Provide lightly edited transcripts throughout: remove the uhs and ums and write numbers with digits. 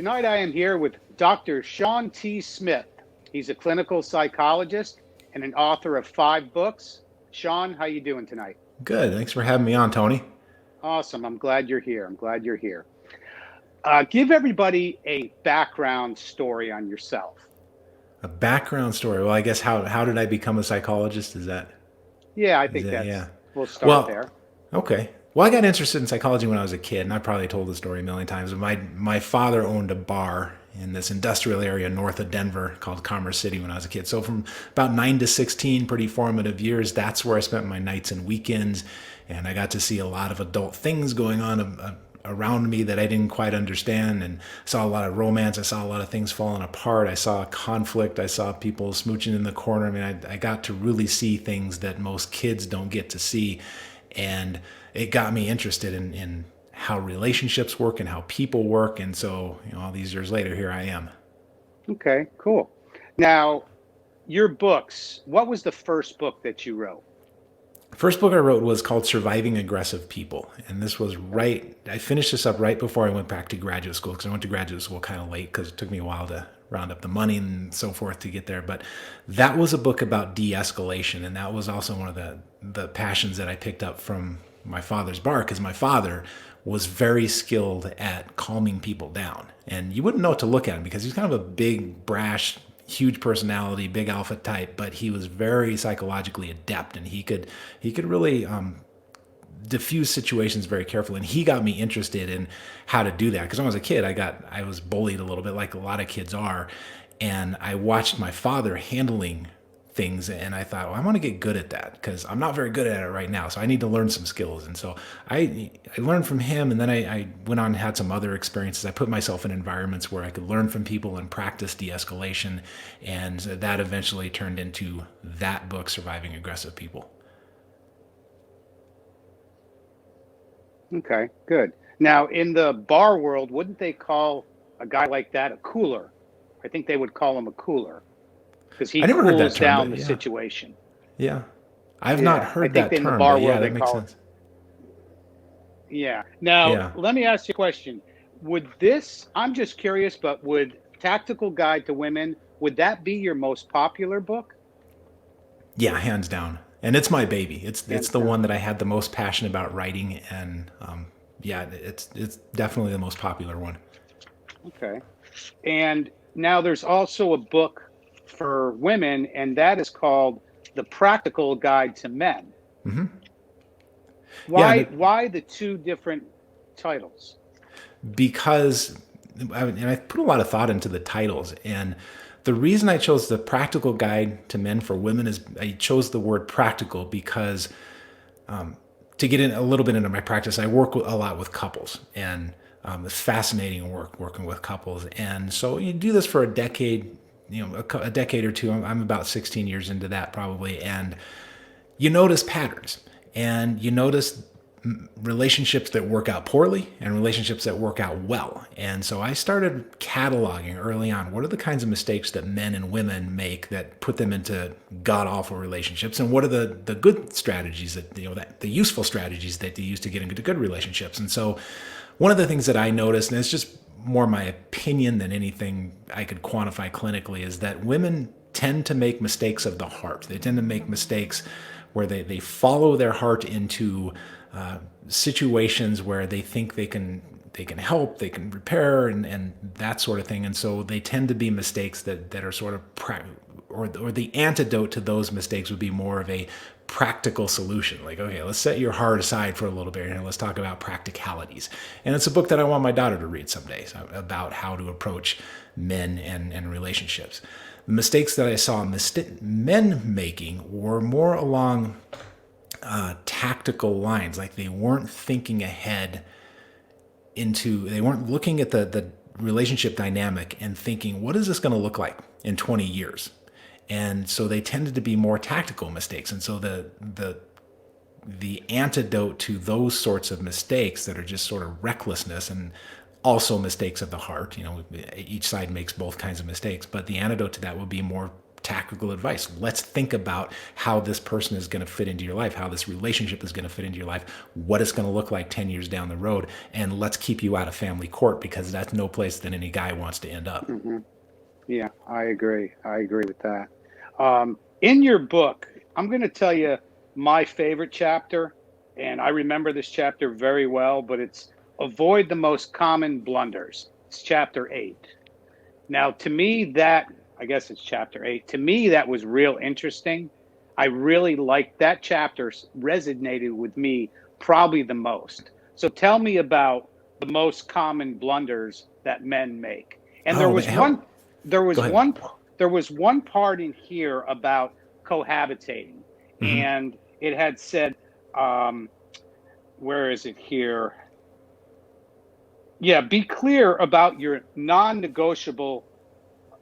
Tonight I am here with Dr. Shawn T.SMITH. He's a clinical psychologist and an author of 5 books. Shawn, how you doing tonight? Good. Thanks for having me on, Tony. Awesome. I'm glad you're here. Give everybody a background story on yourself. A background story. Well, I guess how did I become a psychologist? Yeah, I Is think that yeah? we'll start Well, there. okay. Well, I got interested in psychology when I was a kid, and I probably told the story a million times. My father owned a bar in this industrial area north of Denver called Commerce City when I was a kid. So from about 9 to 16, pretty formative years, that's where I spent my nights and weekends, and I got to see a lot of adult things going on around me that I didn't quite understand, and saw a lot of romance. I saw a lot of things falling apart. I saw conflict. I saw people smooching in the corner. I mean, I got to really see things that most kids don't get to see, and it got me interested in how relationships work and how people work. And so, all these years later, here I am. Okay, cool. Now, your books, what was the first book that you wrote? First book I wrote was called Surviving Aggressive People. And this was I finished this up right before I went back to graduate school, because I went to graduate school kind of late because it took me a while to round up the money and so forth to get there. But that was a book about de-escalation. And that was also one of the passions that I picked up from my father's bar, because my father was very skilled at calming people down. And you wouldn't know what to look at him because he's kind of a big, brash, huge personality, big alpha type, but he was very psychologically adept, and he could really diffuse situations very carefully. And he got me interested in how to do that, because when I was a kid, I was bullied a little bit, like a lot of kids are, and I watched my father handling things, and I thought, well, I want to get good at that because I'm not very good at it right now, so I need to learn some skills. And so I learned from him, and then I went on and had some other experiences. I put myself in environments where I could learn from people and practice de-escalation, and that eventually turned into that book, Surviving Aggressive People. Okay, good. Now, in the bar world, wouldn't they call a guy like that a cooler? I think they would call him a cooler, because he I never heard that cools term, down but the yeah. situation. Yeah. I've not Yeah, I heard think that in the term, bar but yeah, world they that makes call it. sense. Yeah. Now, Yeah. let me ask you a question. I'm just curious, but would Tactical Guide to Women, would that be your most popular book? Yeah, hands down. And it's my baby. It's Hands the down. one that I had the most passion about writing, and yeah, it's definitely the most popular one. Okay. And now there's also a book for women, and that is called The Practical Guide to Men. Mm-hmm. Yeah, Why the two different titles? because I put a lot of thought into the titles, and the reason I chose The Practical Guide to Men for Women is I chose the word practical because to get in a little bit into my practice, I work a lot with couples, and it's fascinating working with couples. And so you do this for a decade, a decade or two. I'm about 16 years into that probably, and you notice patterns, and you notice relationships that work out poorly and relationships that work out well. And so I started cataloging early on what are the kinds of mistakes that men and women make that put them into god awful relationships, and what are the good strategies that the useful strategies that they use to get into good relationships. And so one of the things that I noticed, and it's just more my opinion than anything I could quantify clinically, is that women tend to make mistakes of the heart. They tend to make mistakes where they follow their heart into situations where they think they can help, they can repair, and that sort of thing. And so they tend to be mistakes that are sort of or the antidote to those mistakes would be more of a practical solution. Like, okay, let's set your heart aside for a little bit and let's talk about practicalities. And it's a book that I want my daughter to read someday, about how to approach men and relationships. The mistakes that I saw men making were more along tactical lines. Like, they weren't thinking ahead they weren't looking at the relationship dynamic and thinking, what is this going to look like in 20 years? And so they tended to be more tactical mistakes. And so the antidote to those sorts of mistakes that are just sort of recklessness and also mistakes of the heart, each side makes both kinds of mistakes, but the antidote to that would be more tactical advice. Let's think about how this person is going to fit into your life, how this relationship is going to fit into your life, what it's going to look like 10 years down the road, and let's keep you out of family court, because that's no place that any guy wants to end up. Mm-hmm. Yeah, I agree. I agree with that. In your book, I'm going to tell you my favorite chapter, and I remember this chapter very well, but it's Avoid the Most Common Blunders. It's chapter 8. Now, to me, I guess it's chapter 8. To me, that was real interesting. I really liked that chapter, resonated with me probably the most. So tell me about the most common blunders that men make. And Oh, man, help. there Go was ahead. one, there was one part in here about cohabitating, Mm-hmm. and it had said, where is it here? Yeah, be clear about your non-negotiable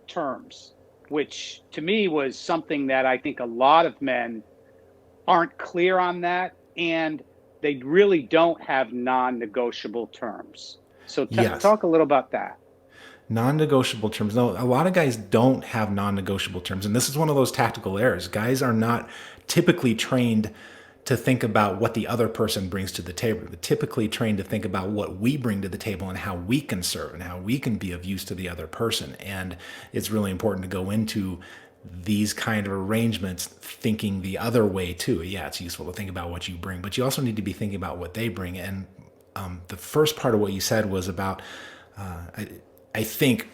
terms, which to me was something that I think a lot of men aren't clear on that, and they really don't have non-negotiable terms. So Yes. talk a little about that. Non-negotiable terms. No, a lot of guys don't have non-negotiable terms, and this is one of those tactical errors. Guys are not typically trained to think about what the other person brings to the table. They're typically trained to think about what we bring to the table and how we can serve and how we can be of use to the other person. And it's really important to go into these kind of arrangements thinking the other way too. Yeah, it's useful to think about what you bring, but you also need to be thinking about what they bring. And the first part of what you said was about, I think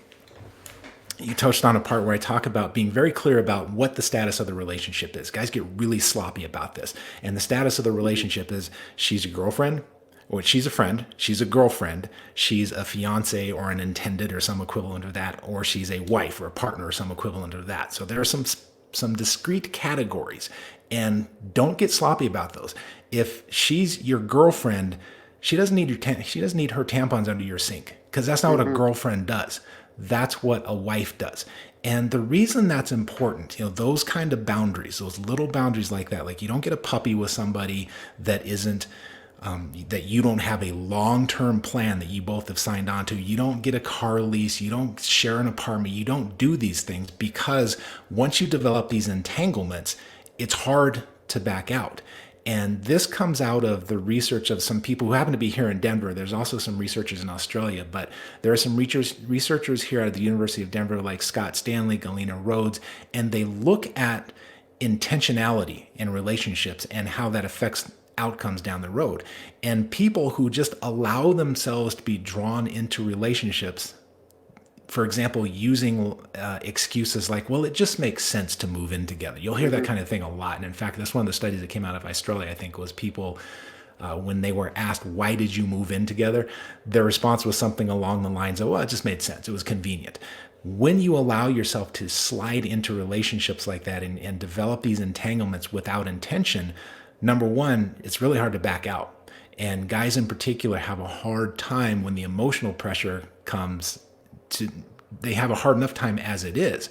you touched on a part where I talk about being very clear about what the status of the relationship is. Guys get really sloppy about this. And the status of the Mm-hmm. relationship is she's a girlfriend, or she's a friend, she's a girlfriend, she's a fiance or an intended or some equivalent of that, or she's a wife or a partner or some equivalent of that. So there are some discrete categories, and don't get sloppy about those. If she's your girlfriend, she doesn't need she doesn't need her tampons under your sink, because that's not what a Mm-hmm. girlfriend does. That's what a wife does. And the reason that's important, those kind of boundaries, those little boundaries like that, like you don't get a puppy with somebody that isn't, that you don't have a long-term plan that you both have signed on to. You don't get a car lease. You don't share an apartment. You don't do these things, because once you develop these entanglements, it's hard to back out. And this comes out of the research of some people who happen to be here in Denver. There's also some researchers in Australia, but there are some researchers here at the University of Denver, like Scott Stanley, Galena Rhodes, and they look at intentionality in relationships and how that affects outcomes down the road. And people who just allow themselves to be drawn into relationships, for example, using excuses like, well, it just makes sense to move in together. You'll hear that Mm-hmm. kind of thing a lot. And in fact, that's one of the studies that came out of Australia, I think, was people, when they were asked, why did you move in together? Their response was something along the lines of, well, it just made sense. It was convenient. When you allow yourself to slide into relationships like that and develop these entanglements without intention, number one, it's really hard to back out. And guys in particular have a hard time when the emotional pressure comes to, they have a hard enough time as it is.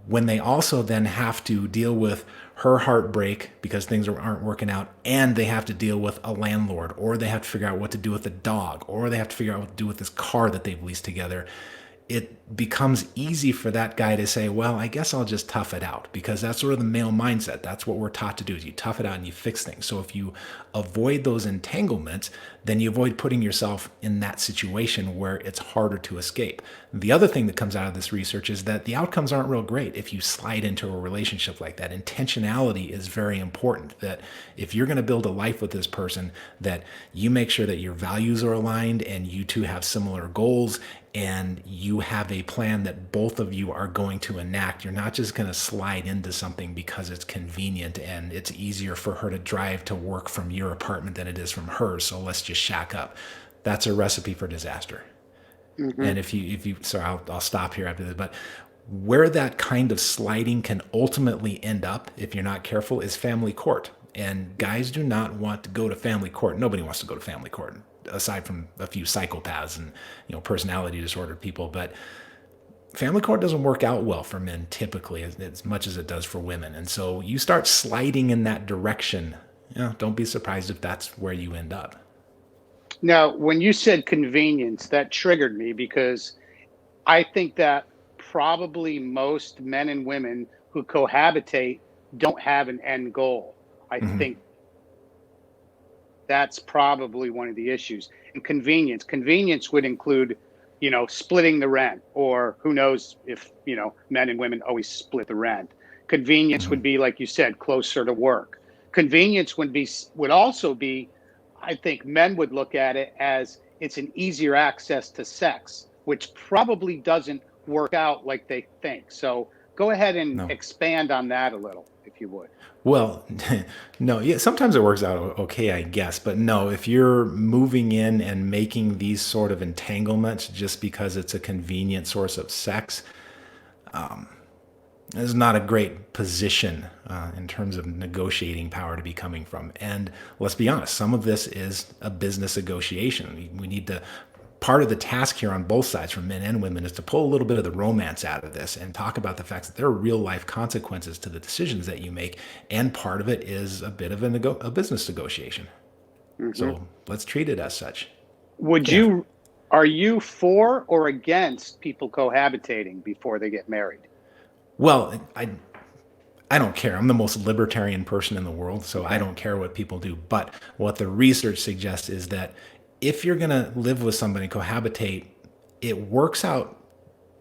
When they also then have to deal with her heartbreak because things aren't working out, and they have to deal with a landlord, or they have to figure out what to do with the dog, or they have to figure out what to do with this car that they've leased together, it becomes easy for that guy to say, well, I guess I'll just tough it out, because that's sort of the male mindset. That's what we're taught to do, is you tough it out and you fix things. So if you avoid those entanglements, then you avoid putting yourself in that situation where it's harder to escape. The other thing that comes out of this research is that the outcomes aren't real great if you slide into a relationship like that. Intentionality is very important, that if you're going to build a life with this person, that you make sure that your values are aligned and you two have similar goals, and you have a plan that both of you are going to enact. You're not just going to slide into something because it's convenient and it's easier for her to drive to work from your apartment than it is from hers, so let's just shack up. That's a recipe for disaster. Mm-hmm. And if you sorry, I'll stop here after this, but where that kind of sliding can ultimately end up, if you're not careful, is family court. And guys do not want to go to family court. Nobody wants to go to family court, aside from a few psychopaths and personality disordered people. But family court doesn't work out well for men typically, as much as it does for women. And so you start sliding in that direction. Don't be surprised if that's where you end up. Now, when you said convenience, that triggered me because I think that probably most men and women who cohabitate don't have an end goal. I think that's probably one of the issues. And convenience. Convenience would include, splitting the rent, or who knows if, men and women always split the rent. Convenience would be, like you said, closer to work. Convenience would also be, I think men would look at it as it's an easier access to sex, which probably doesn't work out like they think. So go ahead and No. expand on that a little, if you would. Well, no, yeah, sometimes it works out okay, I guess. But no, if you're moving in and making these sort of entanglements just because it's a convenient source of sex, is not a great position in terms of negotiating power to be coming from. And let's be honest, some of this is a business negotiation. We need to, part of the task here on both sides, from men and women, is to pull a little bit of the romance out of this and talk about the fact that there are real life consequences to the decisions that you make. And part of it is a bit of a business negotiation. So let's treat it as such. Are you for or against people cohabitating before they get married? Well, I don't care. I'm the most libertarian person in the world, so I don't care what people do. But what the research suggests is that if you're going to live with somebody, cohabitate,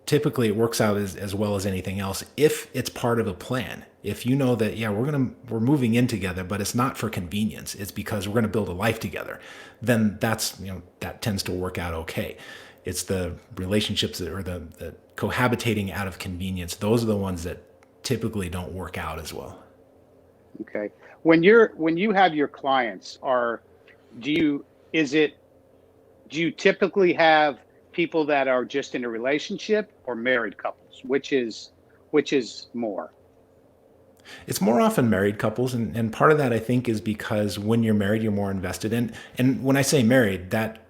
typically it works out as well as anything else if it's part of a plan. If you know that, yeah, we're moving in together, but it's not for convenience, it's because we're going to build a life together, then that tends to work out okay. It's the relationships or the cohabitating out of convenience. Those are the ones that typically don't work out as well. Okay. When you have your clients, do you typically have people that are just in a relationship or married couples? Which is more? It's more often married couples, and part of that I think is because when you're married, you're more invested in. And when I say married, that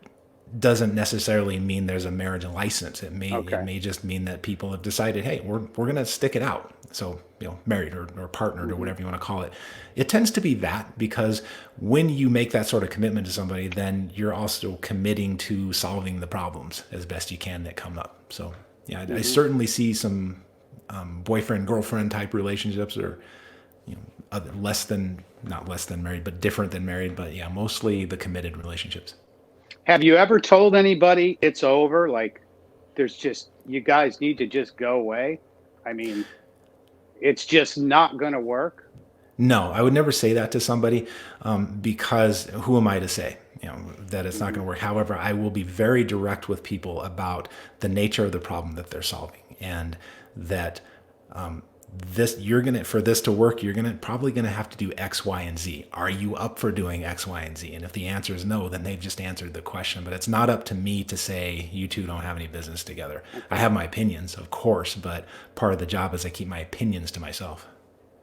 doesn't necessarily mean there's a marriage license. It may just mean that people have decided, hey, we're going to stick it out. So, married or partnered or whatever you want to call it. It tends to be that, because when you make that sort of commitment to somebody, then you're also committing to solving the problems as best you can that come up. So, yeah, I certainly see some boyfriend girlfriend type relationships, or not less than married, but different than married. But yeah, mostly the committed relationships. Have you ever told anybody it's over? Like, you guys need to just go away? I mean, it's just not going to work? No, I would never say that to somebody, because who am I to say, that it's not going to work? However, I will be very direct with people about the nature of the problem that they're solving, and that for this to work, you're probably going to have to do X, Y, and Z. Are you up for doing X, Y, and Z? And if the answer is no, then they've just answered the question. But it's not up to me to say, you two don't have any business together. Okay. I have my opinions, of course, but part of the job is I keep my opinions to myself.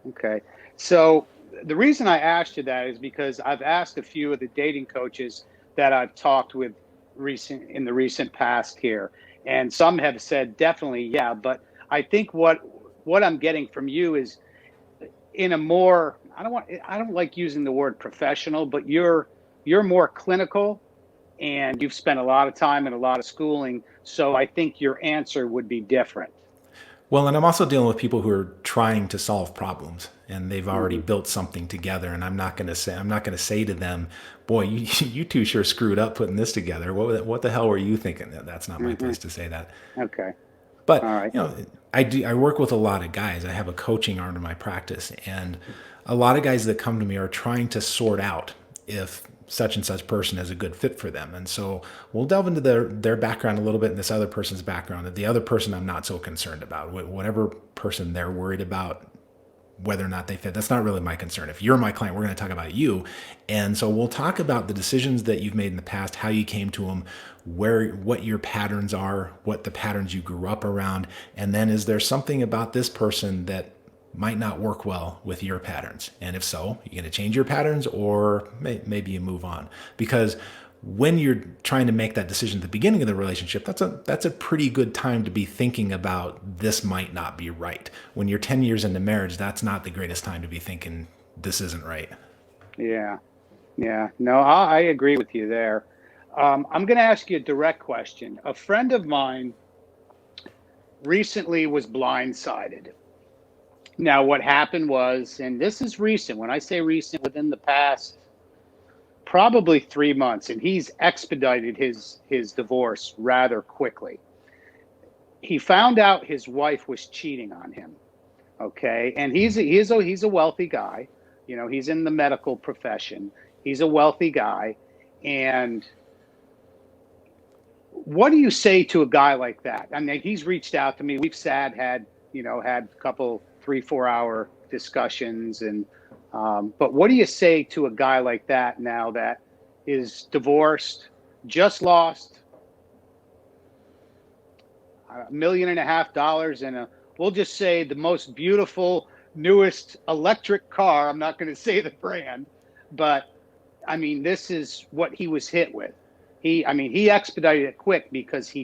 Okay. So the reason I asked you that is because I've asked a few of the dating coaches that I've talked with in the recent past here, and some have said definitely, yeah, but I think what I'm getting from you is in a more, I don't like using the word professional, but you're more clinical, and you've spent a lot of time and a lot of schooling. So I think your answer would be different. Well, and I'm also dealing with people who are trying to solve problems, and they've already built something together. And I'm not going to say to them, boy, you two sure screwed up putting this together. What the hell were you thinking? That's not my place to say that. Okay. But, all right. I work with a lot of guys. I have a coaching arm in my practice, and a lot of guys that come to me are trying to sort out if such and such person is a good fit for them. And so we'll delve into their background a little bit, and this other person's background. And the other person I'm not so concerned about. Whatever person they're worried about, whether or not they fit, that's not really my concern. If you're my client, we're going to talk about you. And so we'll talk about the decisions that you've made in the past, how you came to them, what your patterns are, what the patterns you grew up around. And then is there something about this person that might not work well with your patterns? And if so, you're going to change your patterns, or maybe you move on. Because when you're trying to make that decision at the beginning of the relationship, that's a pretty good time to be thinking about, this might not be right. When you're 10 years into marriage, that's not the greatest time to be thinking this isn't right. Yeah. No, I agree with you there. I'm going to ask you a direct question. A friend of mine recently was blindsided. Now, what happened was, and this is recent, when I say recent, within the past probably 3 months, and he's expedited his divorce rather quickly. He found out his wife was cheating on him. Okay, and he's a wealthy guy. You know, he's in the medical profession. He's a wealthy guy, and what do you say to a guy like that? I mean, he's reached out to me. We've had a couple 3-4 hour discussions, and but what do you say to a guy like that now that is divorced, just lost $1.5 million in a, we'll just say, the most beautiful, newest electric car. I'm not going to say the brand, but I mean, this is what he was hit with. He expedited it quick because he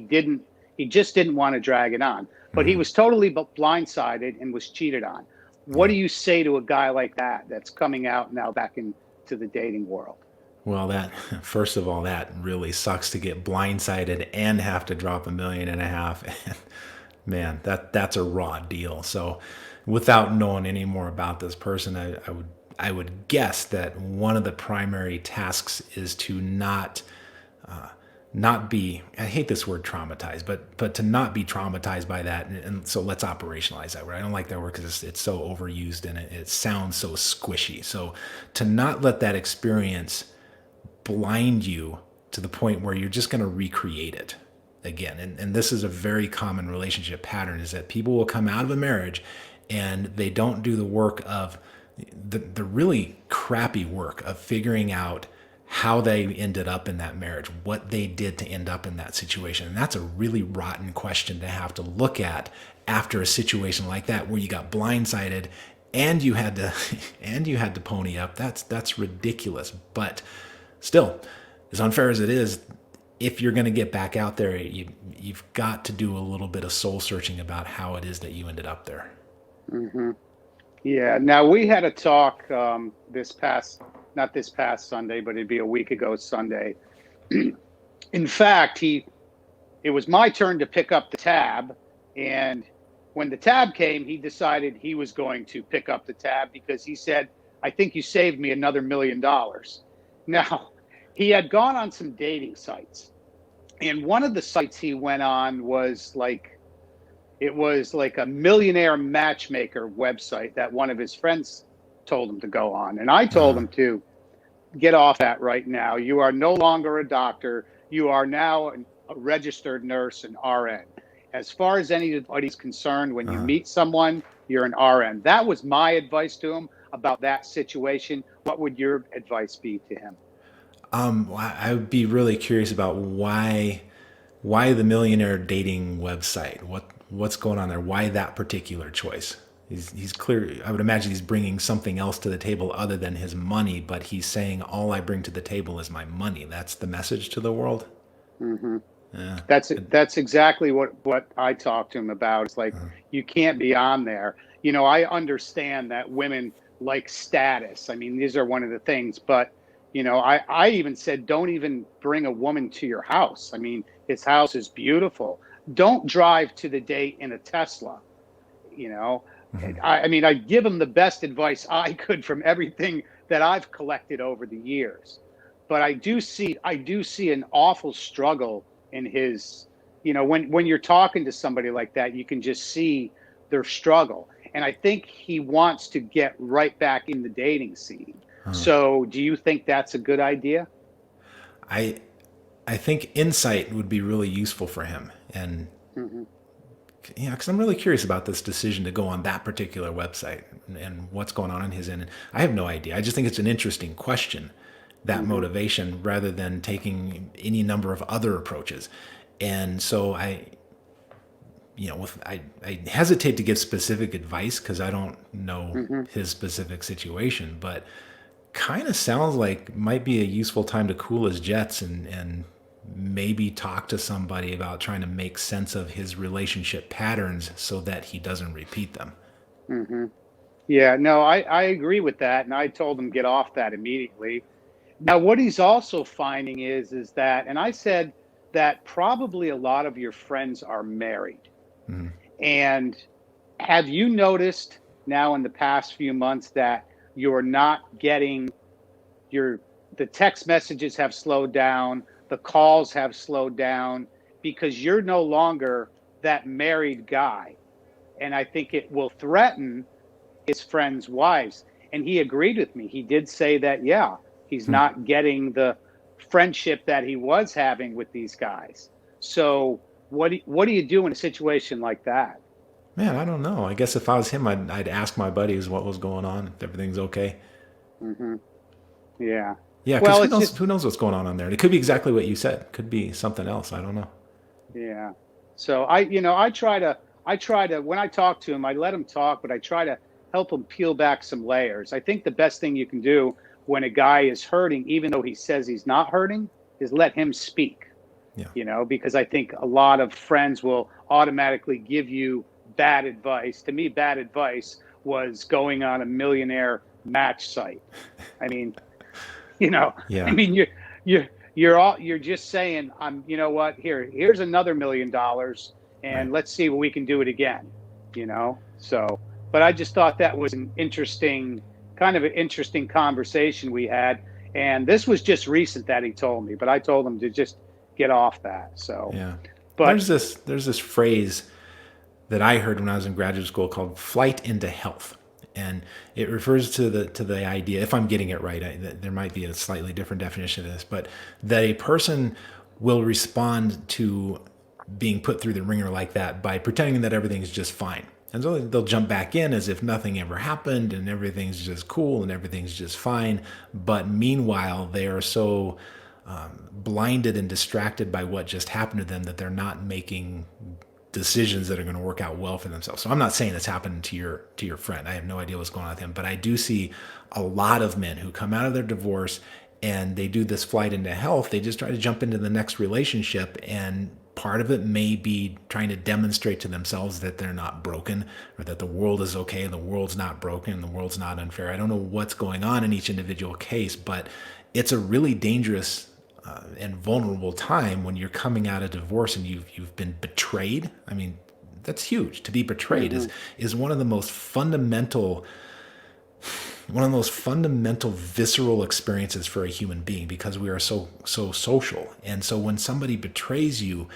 just didn't want to drag it on. But he was totally blindsided and was cheated on. What Yeah. do you say to a guy like that that's coming out now back into the dating world? Well, that first of all, that really sucks to get blindsided and have to drop $1.5 million. Man, that's a raw deal. So, without knowing any more about this person, I would guess that one of the primary tasks is to not be, I hate this word traumatized, but to not be traumatized by that. And so let's operationalize that word. I don't like that word because it's so overused and it sounds so squishy. So to not let that experience blind you to the point where you're just going to recreate it again. And this is a very common relationship pattern, is that people will come out of a marriage and they don't do the work of the really crappy work of figuring out how they ended up in that marriage, what they did to end up in that situation. And that's a really rotten question to have to look at after a situation like that where you got blindsided and you had to and you had to pony up. That's ridiculous. But still, as unfair as it is, if you're going to get back out there, you've got to do a little bit of soul searching about how it is that you ended up there. Mm-hmm. Yeah. Now, we had a talk not this past Sunday, but it'd be a week ago Sunday. In fact, it was my turn to pick up the tab, and when the tab came, he decided he was going to pick up the tab because he said, "I think you saved me another $1 million." Now, he had gone on some dating sites, and one of the sites he went on was like a millionaire matchmaker website that one of his friends told him to go on. And I told him to get off that right now. You are no longer a doctor. You are now a registered nurse, an RN. As far as anybody's concerned, when you meet someone, you're an RN. That was my advice to him about that situation. What would your advice be to him? I would be really curious about why the millionaire dating website. What's going on there? Why that particular choice? He's clear. I would imagine he's bringing something else to the table other than his money, but he's saying all I bring to the table is my money. That's the message to the world. Mm-hmm. Yeah. That's exactly what I talked to him about. It's like, you can't be on there. You know, I understand that women like status. I mean, these are one of the things, but I even said, don't even bring a woman to your house. I mean, his house is beautiful. Don't drive to the date in a Tesla. You know, I mean, I give him the best advice I could from everything that I've collected over the years. But I do see an awful struggle in his, when you're talking to somebody like that, you can just see their struggle. And I think he wants to get right back in the dating scene. So do you think that's a good idea? I I think insight would be really useful for him, and Hmm. because I'm really curious about this decision to go on that particular website and what's going on his end. I have no idea. I just think it's an interesting question, that Hmm. motivation, rather than taking any number of other approaches. And so I hesitate to give specific advice because I don't know Hmm. his specific situation, but kind of sounds like might be a useful time to cool his jets and maybe talk to somebody about trying to make sense of his relationship patterns so that he doesn't repeat them. Hmm. Yeah, no, I agree with that. And I told him get off that immediately. Now, what he's also finding is that, and I said that probably a lot of your friends are married. And have you noticed now in the past few months that you're not getting the text messages have slowed down, the calls have slowed down because you're no longer that married guy. And I think it will threaten his friends' wives. And he agreed with me. He did say that, yeah, he's not getting the friendship that he was having with these guys. So what do you do in a situation like that? Man, I don't know. I guess if I was him, I'd ask my buddies what was going on, if everything's okay. Mm-hmm. Yeah. Yeah, because Well, it's just, who knows what's going on there? It could be exactly what you said. It could be something else. I don't know. yeah. So I try to, when I talk to him, I let him talk, but I try to help him peel back some layers. I think the best thing you can do when a guy is hurting, even though he says he's not hurting, is let him speak, Yeah. because I think a lot of friends will automatically give you bad advice. To me, bad advice was going on a millionaire match site. I mean, I Yeah. mean, you're just saying, you know what, here's another $1 million Right. and let's see what we can do it again, So, but I just thought that was kind of an interesting conversation we had. And this was just recent that he told me, but I told him to just get off that. So, Yeah. but There's this phrase that I heard when I was in graduate school called flight into health. And it refers to the idea, if I'm getting it right, there might be a slightly different definition of this, but that a person will respond to being put through the ringer like that by pretending that everything's just fine. And so they'll jump back in as if nothing ever happened and everything's just cool and everything's just fine. But meanwhile, they are so blinded and distracted by what just happened to them that they're not making decisions that are going to work out well for themselves. So I'm not saying it's happened to your friend. I have no idea what's going on with him, but I do see a lot of men who come out of their divorce and they do this flight into health. They just try to jump into the next relationship, and part of it may be trying to demonstrate to themselves that they're not broken, or that the world is okay, the world's not broken, the world's not unfair. I don't know what's going on in each individual case, but it's a really dangerous and vulnerable time when you're coming out of divorce and you've been betrayed. I mean, that's huge. To be betrayed is one of the most fundamental visceral experiences for a human being, because we are so social. And so when somebody betrays you,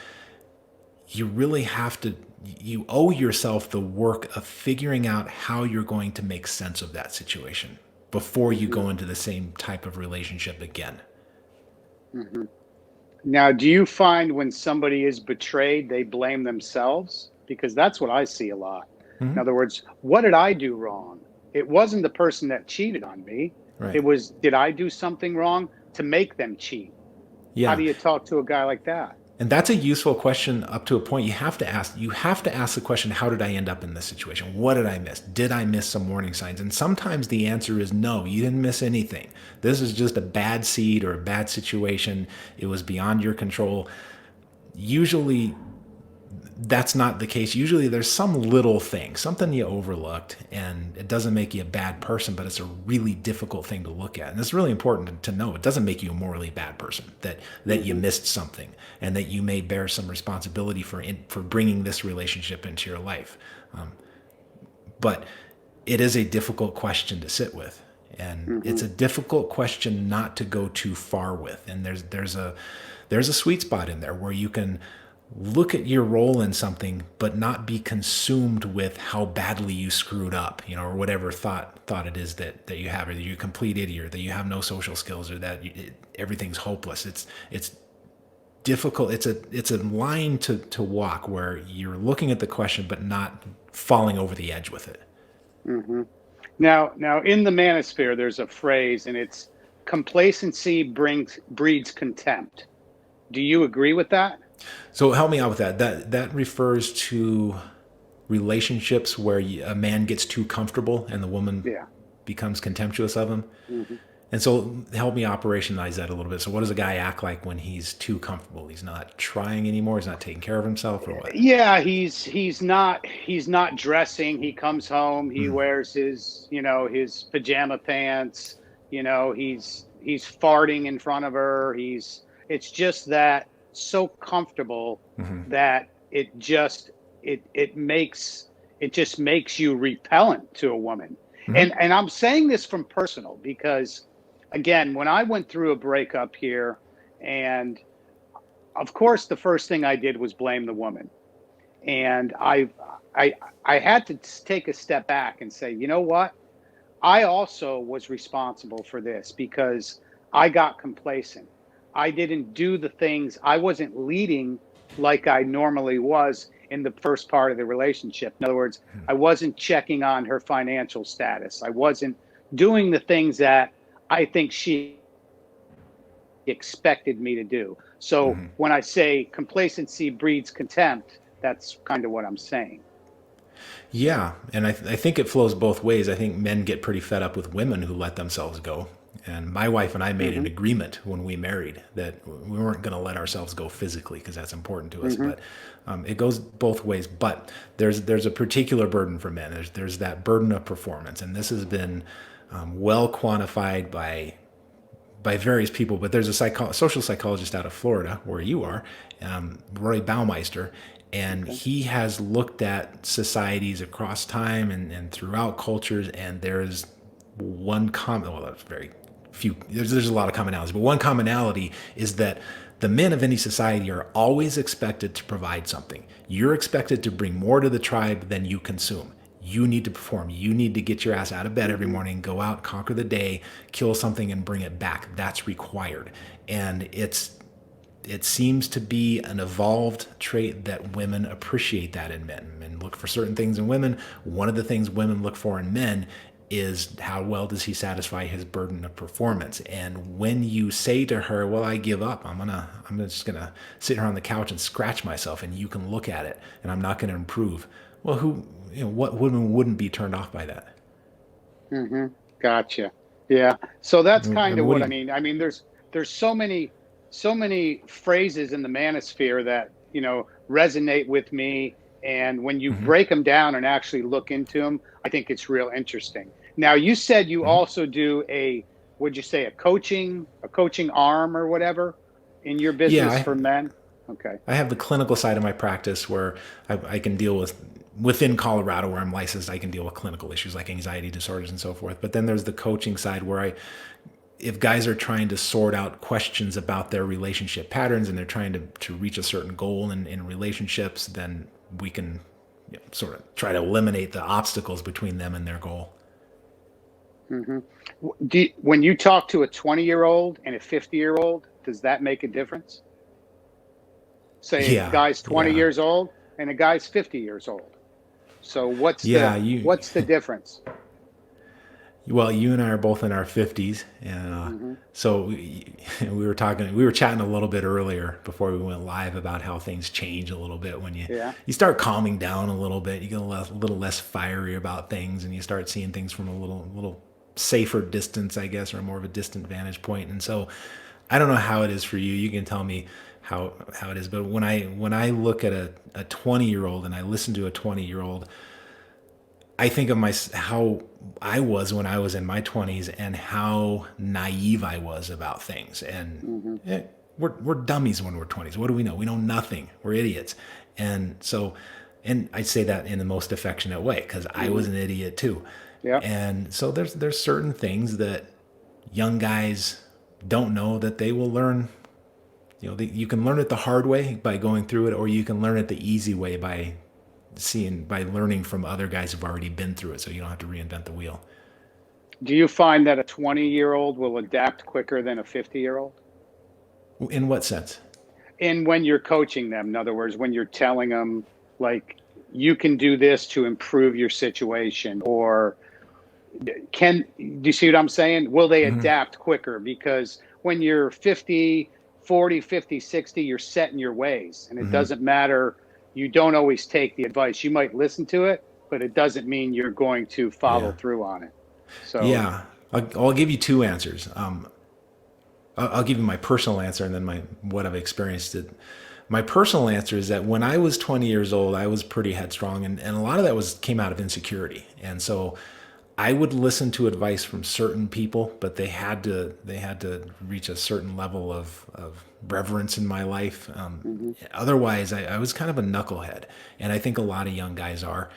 you really have to, you owe yourself the work of figuring out how you're going to make sense of that situation before you go into the same type of relationship again. Now, do you find when somebody is betrayed, they blame themselves? Because that's what I see a lot. In other words, what did I do wrong? It wasn't the person that cheated on me. Right. It was, did I do something wrong to make them cheat? Yeah. How do you talk to a guy like that? And that's a useful question up to a point. You have to ask the question, how did I end up in this situation? What did I miss? Did I miss some warning signs? And sometimes the answer is no, you didn't miss anything. This is just a bad seed or a bad situation. It was beyond your control. Usually that's not the case. Usually there's some little thing, something you overlooked, and it doesn't make you a bad person, but it's a really difficult thing to look at. And it's really important to know it doesn't make you a morally bad person, that you missed something and that you may bear some responsibility for bringing this relationship into your life. But it is a difficult question to sit with. And it's a difficult question not to go too far with. And there's a sweet spot in there where you can look at your role in something, but not be consumed with how badly you screwed up, or whatever thought it is that you have, or that you're a complete idiot, or that you have no social skills, or that everything's hopeless. It's difficult. It's a line to walk where you're looking at the question, but not falling over the edge with it. Now, in the Manosphere, there's a phrase, and it's complacency breeds contempt. Do you agree with that? So help me out with that. That refers to relationships where a man gets too comfortable and the woman becomes contemptuous of him. And so help me operationalize that a little bit. So what does a guy act like when he's too comfortable? He's not trying anymore. He's not taking care of himself, or what? Yeah, he's not dressing. He comes home. He wears his his pajama pants. He's farting in front of her. It's just that so comfortable that it makes it just makes you repellent to a woman. Mm-hmm. And I'm saying this from personal because, again, when I went through a breakup here, and of course, the first thing I did was blame the woman. And I, I had to take a step back and say, you know what? I also was responsible for this because I got complacent. I didn't do the things, I wasn't leading like I normally was in the first part of the relationship. In other words, I wasn't checking on her financial status. I wasn't doing the things that I think she expected me to do. So Mm-hmm. when I say complacency breeds contempt, that's kind of what I'm saying. Yeah, and I think it flows both ways. I think men get pretty fed up with women who let themselves go. And my wife and I made an Mm-hmm. agreement when we married that we weren't going to let ourselves go physically because that's important to us. Mm-hmm. But it goes both ways. But there's a particular burden for men. There's that burden of performance, and this has been well quantified by various people, but there's a social psychologist out of Florida, where you are, Roy Baumeister, and Okay. he has looked at societies across time and throughout cultures, and there's one common, well, there's very few, there's a lot of commonalities, but one commonality is that the men of any society are always expected to provide something. You're expected to bring more to the tribe than you consume. You need to perform. You need to get your ass out of bed every Mm-hmm. morning, go out, conquer the day, kill something, and bring it back. That's required. And it seems to be an evolved trait that women appreciate that in men. Men look for certain things in women. One of the things women look for in men is how well does he satisfy his burden of performance. And when you say to her, well, I give up, I'm just gonna sit here on the couch and scratch myself, and you can look at it, and I'm not gonna improve. Well, what woman wouldn't be turned off by that? Mm-hmm. Gotcha. Yeah. So that's I kind mean, of what what do I you? mean. I mean, there's so many phrases in the manosphere that, resonate with me. And when you Mm-hmm, break them down and actually look into them, I think it's real interesting. Now, you said you mm-hmm. also do would you say a coaching arm or whatever in your Yeah, business for men? Okay. I have the clinical side of my practice where I can deal with, within Colorado where I'm licensed, I can deal with clinical issues like anxiety disorders and so forth. But then there's the coaching side where if guys are trying to sort out questions about their relationship patterns and they're trying to reach a certain goal in relationships, then we can sort of try to eliminate the obstacles between them and their goal. Hmm. When you talk to a 20-year-old and a 50-year-old, does that make a difference? Say a Yeah, guy's 20 yeah, years old and a guy's 50 years old. So what's the yeah. what's the difference? Well, you and I are both in our 50s, and Hmm. so we were chatting a little bit earlier before we went live about how things change a little bit when Yeah. you start calming down a little bit. You get a little less fiery about things, and you start seeing things from a little safer distance, I guess, or more of a distant vantage point. And so, I don't know how it is for you. You can tell me how it is, but when I look at a 20-year-old and I listen to a 20-year-old, I think of how I was when I was in my 20s and how naive I was about things. And Hmm. we're dummies when we're 20s. What do we know? We know nothing. We're idiots. And so, and I say that in the most affectionate way because I Hmm. was an idiot too. Yeah. And so there's certain things that young guys don't know that they will learn. You can learn it the hard way by going through it, or you can learn it the easy way by learning from other guys who've already been through it, so you don't have to reinvent the wheel. Do you find that a 20-year-old will adapt quicker than a 50-year-old? In what sense? And when you're coaching them, in other words, when you're telling them, like, you can do this to improve your situation, or do you see what I'm saying? Will they Mm-hmm. adapt quicker? Because when you're 50, 40, 50, 60, you're set in your ways, and it Mm-hmm. doesn't matter. You don't always take the advice. You might listen to it, but it doesn't mean you're going to follow Yeah, through on it. So, yeah. I'll give you two answers. I'll give you my personal answer and then my what I've experienced. My personal answer is that when I was 20 years old, I was pretty headstrong, and a lot of that came out of insecurity. And so I would listen to advice from certain people, but they had to reach a certain level of reverence in my life. mhm. Otherwise, I was kind of a knucklehead, and I think a lot of young guys are.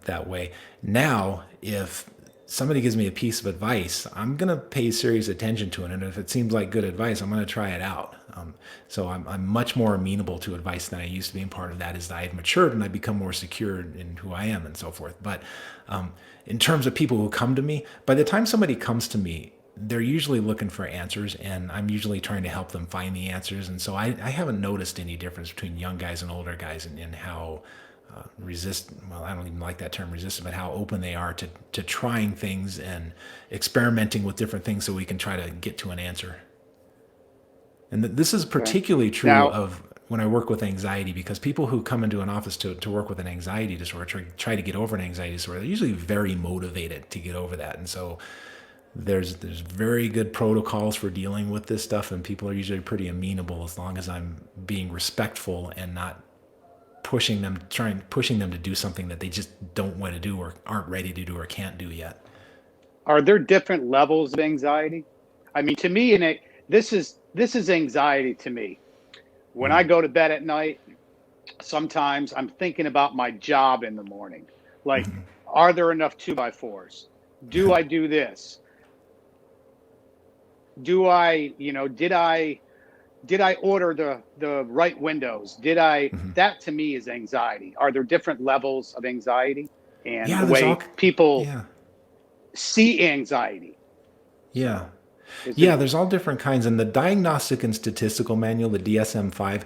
that way. Now, if somebody gives me a piece of advice, I'm going to pay serious attention to it. And if it seems like good advice, I'm going to try it out. So I'm much more amenable to advice than I used to be. And part of that is that I've matured and I become more secure in who I am and so forth. But in terms of people who come to me, by the time somebody comes to me, they're usually looking for answers, and I'm usually trying to help them find the answers. And so I haven't noticed any difference between young guys and older guys in how well, I don't even like that term resistant, but how open they are to trying things and experimenting with different things so we can try to get to an answer. And this is particularly true of when I work with anxiety, because people who come into an office to work with an anxiety disorder, try to get over an anxiety disorder, they're usually very motivated to get over that. And so there's very good protocols for dealing with this stuff, and people are usually pretty amenable as long as I'm being respectful and not pushing them to do something that they just don't want to do or aren't ready to do or can't do yet. Are there different levels of anxiety? I mean, to me, this is anxiety to me. When I go to bed at night, sometimes I'm thinking about my job in the morning. Like, are there enough 2x4s? Do I do this? Did I order the right windows? That to me is anxiety. Are there different levels of anxiety and the way people see anxiety? Yeah. There's all different kinds. And the Diagnostic and Statistical Manual, the DSM-5,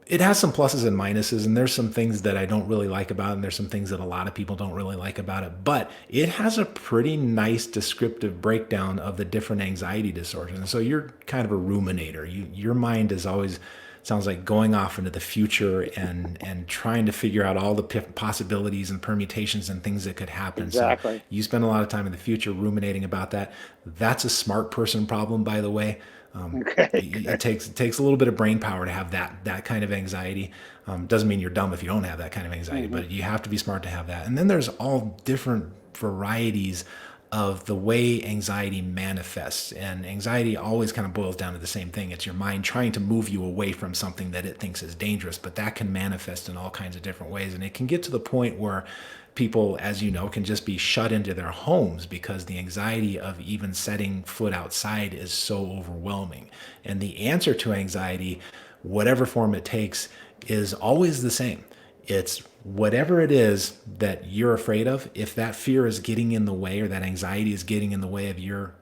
it has some pluses and minuses, and there's some things that I don't really like about it, and there's some things that a lot of people don't really like about it. But it has a pretty nice descriptive breakdown of the different anxiety disorders. And so you're kind of a ruminator. Your mind is always, sounds like, going off into the future and trying to figure out all the possibilities and permutations and things that could happen. Exactly. So you spend a lot of time in the future ruminating about that. That's a smart person problem, by the way. It takes a little bit of brain power to have that kind of anxiety. Doesn't mean you're dumb if you don't have that kind of anxiety, but you have to be smart to have that. And then there's all different varieties of the way anxiety manifests. And anxiety always kind of boils down to the same thing. It's your mind trying to move you away from something that it thinks is dangerous, but that can manifest in all kinds of different ways. And it can get to the point where people, as you know, can just be shut into their homes because the anxiety of even setting foot outside is so overwhelming. And the answer to anxiety, whatever form it takes, is always the same. It's whatever it is that you're afraid of. If that fear is getting in the way, or that anxiety is getting in the way of your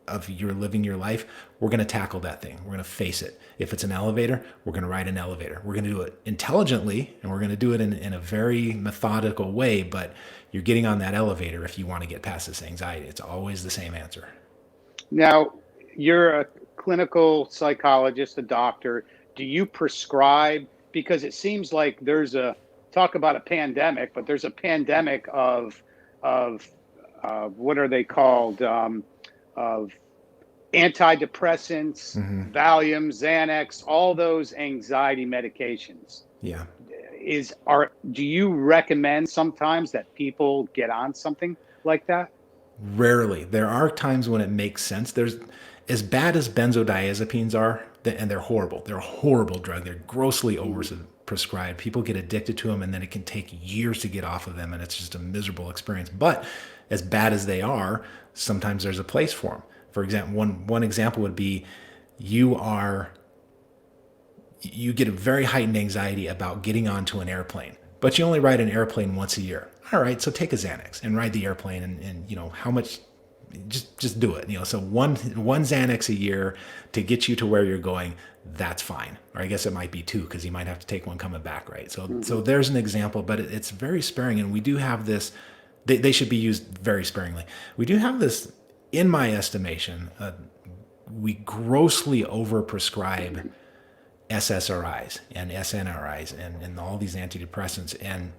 living your life, we're going to tackle that thing. We're going to face it. If it's an elevator, we're going to ride an elevator. We're going to do it intelligently, and we're going to do it in a very methodical way, but you're getting on that elevator if you want to get past this anxiety. It's always the same answer. Now, you're a clinical psychologist, a doctor. Do you prescribe? Because it seems like talk about a pandemic, but there's a pandemic of what are they called? Of antidepressants, Valium, Xanax, all those anxiety medications. Yeah. Do you recommend sometimes that people get on something like that? Rarely. There are times when it makes sense. There's, as bad as benzodiazepines are, and they're horrible. They're a horrible drug. They're grossly overprescribed. People get addicted to them, and then it can take years to get off of them, and it's just a miserable experience. But as bad as they are, sometimes there's a place for them. For example, one example would be you get a very heightened anxiety about getting onto an airplane, but you only ride an airplane once a year. All right, so take a Xanax and ride the airplane, and how much, just do it. So one Xanax a year to get you to where you're going, that's fine. Or I guess it might be two, because you might have to take one coming back, right? So there's an example, but it's very sparing, and we do have this. They should be used very sparingly. We do have this, in my estimation, we grossly overprescribe SSRIs and SNRIs and all these antidepressants. And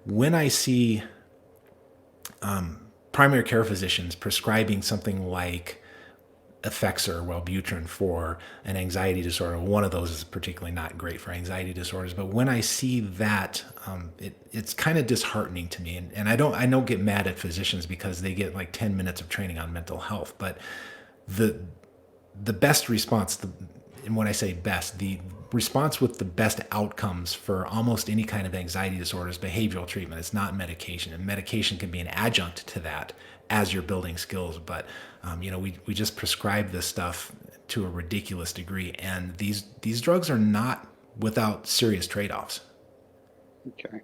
when I see primary care physicians prescribing something like Effexor, Wellbutrin for an anxiety disorder, one of those is particularly not great for anxiety disorders. But when I see that, it's kind of disheartening to me. And I don't get mad at physicians because they get like 10 minutes of training on mental health. But the best response, and when I say best, the response with the best outcomes for almost any kind of anxiety disorder is behavioral treatment. It's not medication, and medication can be an adjunct to that as you're building skills. But we just prescribe this stuff to a ridiculous degree, and these drugs are not without serious trade-offs. Okay.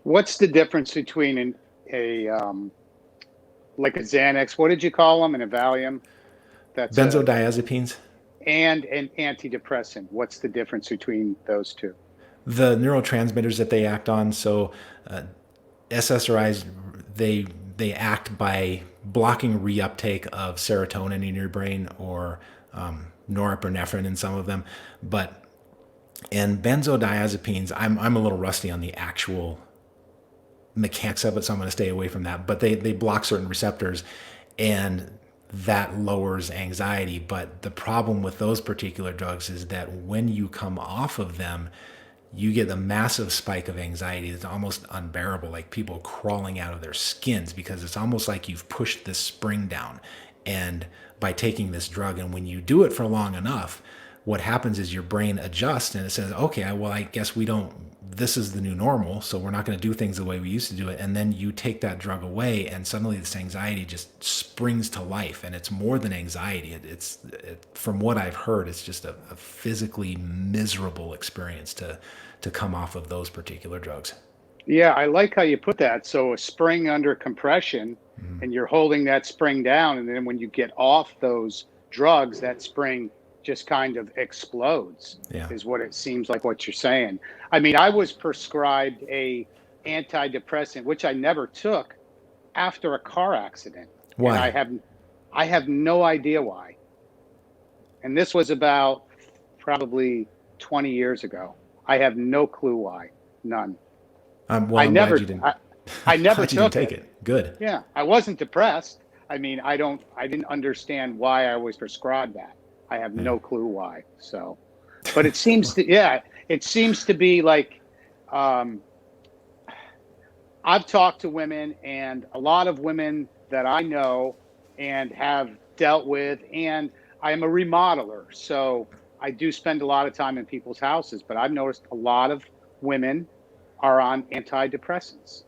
What's the difference between like a Xanax? What did you call them? An Valium? That's Benzodiazepines. And an antidepressant. What's the difference between those two? The neurotransmitters that they act on. So SSRIs, they act by blocking reuptake of serotonin in your brain, or norepinephrine in some of them. And benzodiazepines, I'm a little rusty on the actual mechanics of it, so I'm going to stay away from that. But they block certain receptors, and that lowers anxiety. But the problem with those particular drugs is that when you come off of them, you get a massive spike of anxiety that's almost unbearable, like people crawling out of their skins, because it's almost like you've pushed this spring down. And by taking this drug, and when you do it for long enough, what happens is your brain adjusts and it says, okay, well, I guess this is the new normal, so we're not going to do things the way we used to do it. And then you take that drug away, and suddenly this anxiety just springs to life. And it's more than anxiety. From what I've heard, it's just a physically miserable experience to come off of those particular drugs. Yeah, I like how you put that. So a spring under compression, and you're holding that spring down, and then when you get off those drugs, that spring just kind of explodes, is what it seems like what you're saying. I mean, I was prescribed a antidepressant, which I never took, after a car accident. Why? And I have no idea why. And this was about probably 20 years ago. I have no clue why. None. Well, I'm glad you didn't. I never took it. Good. Yeah, I wasn't depressed. I mean, I didn't understand why I was prescribed that. I have no clue why. So, but it seems to be like, I've talked to women, and a lot of women that I know and have dealt with, and I'm a remodeler, so I do spend a lot of time in people's houses, but I've noticed a lot of women are on antidepressants.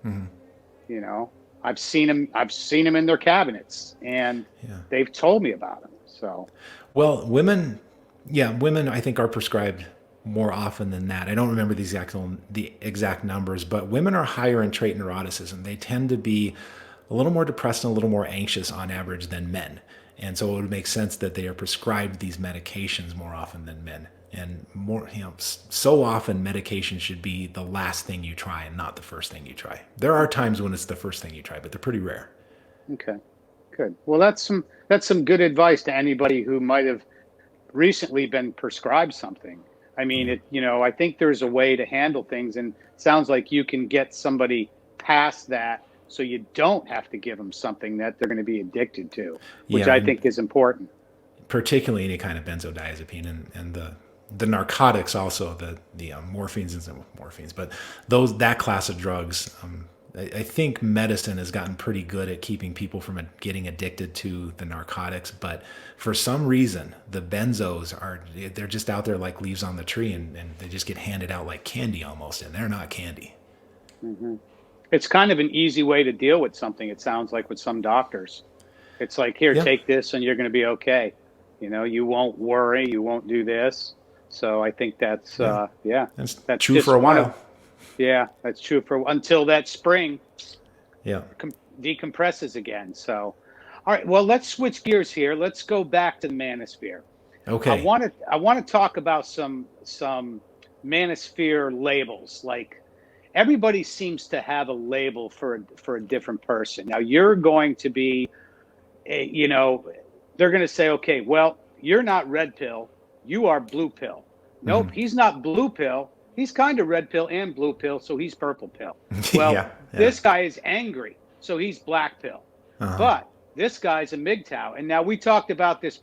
You know, I've seen them in their cabinets, and they've told me about them. So, well, women, I think are prescribed more often than that. I don't remember the exact numbers, but women are higher in trait neuroticism. They tend to be a little more depressed and a little more anxious on average than men. And so it would make sense that they are prescribed these medications more often than men. And more, so often medication should be the last thing you try and not the first thing you try. There are times when it's the first thing you try, but they're pretty rare. Okay, good. Well, that's some good advice to anybody who might have recently been prescribed something. I mean, I think there's a way to handle things, and it sounds like you can get somebody past that, so you don't have to give them something that they're going to be addicted to, which I think is important. Particularly any kind of benzodiazepine and the narcotics, also the morphines and morphines, but that class of drugs. I think medicine has gotten pretty good at keeping people from getting addicted to the narcotics, but for some reason, the benzos they're just out there like leaves on the tree, and they just get handed out like candy almost, and they're not candy. Mm-hmm. It's kind of an easy way to deal with something, it sounds like, with some doctors. It's like, here, take this and you're going to be okay. You won't worry, you won't do this. So I think that's that's true for a while. That's true until that spring decompresses again. So, all right, well, let's switch gears here. Let's go back to the Manosphere. Okay. I want to talk about some Manosphere labels. Like, everybody seems to have a label for a different person. Now, you're going to be, they're going to say, okay, well, you're not red pill, you are blue pill. Nope, he's not blue pill. He's kind of red pill and blue pill, so he's purple pill. Well, this guy is angry, so he's black pill. But this guy's a MGTOW. And now we talked about this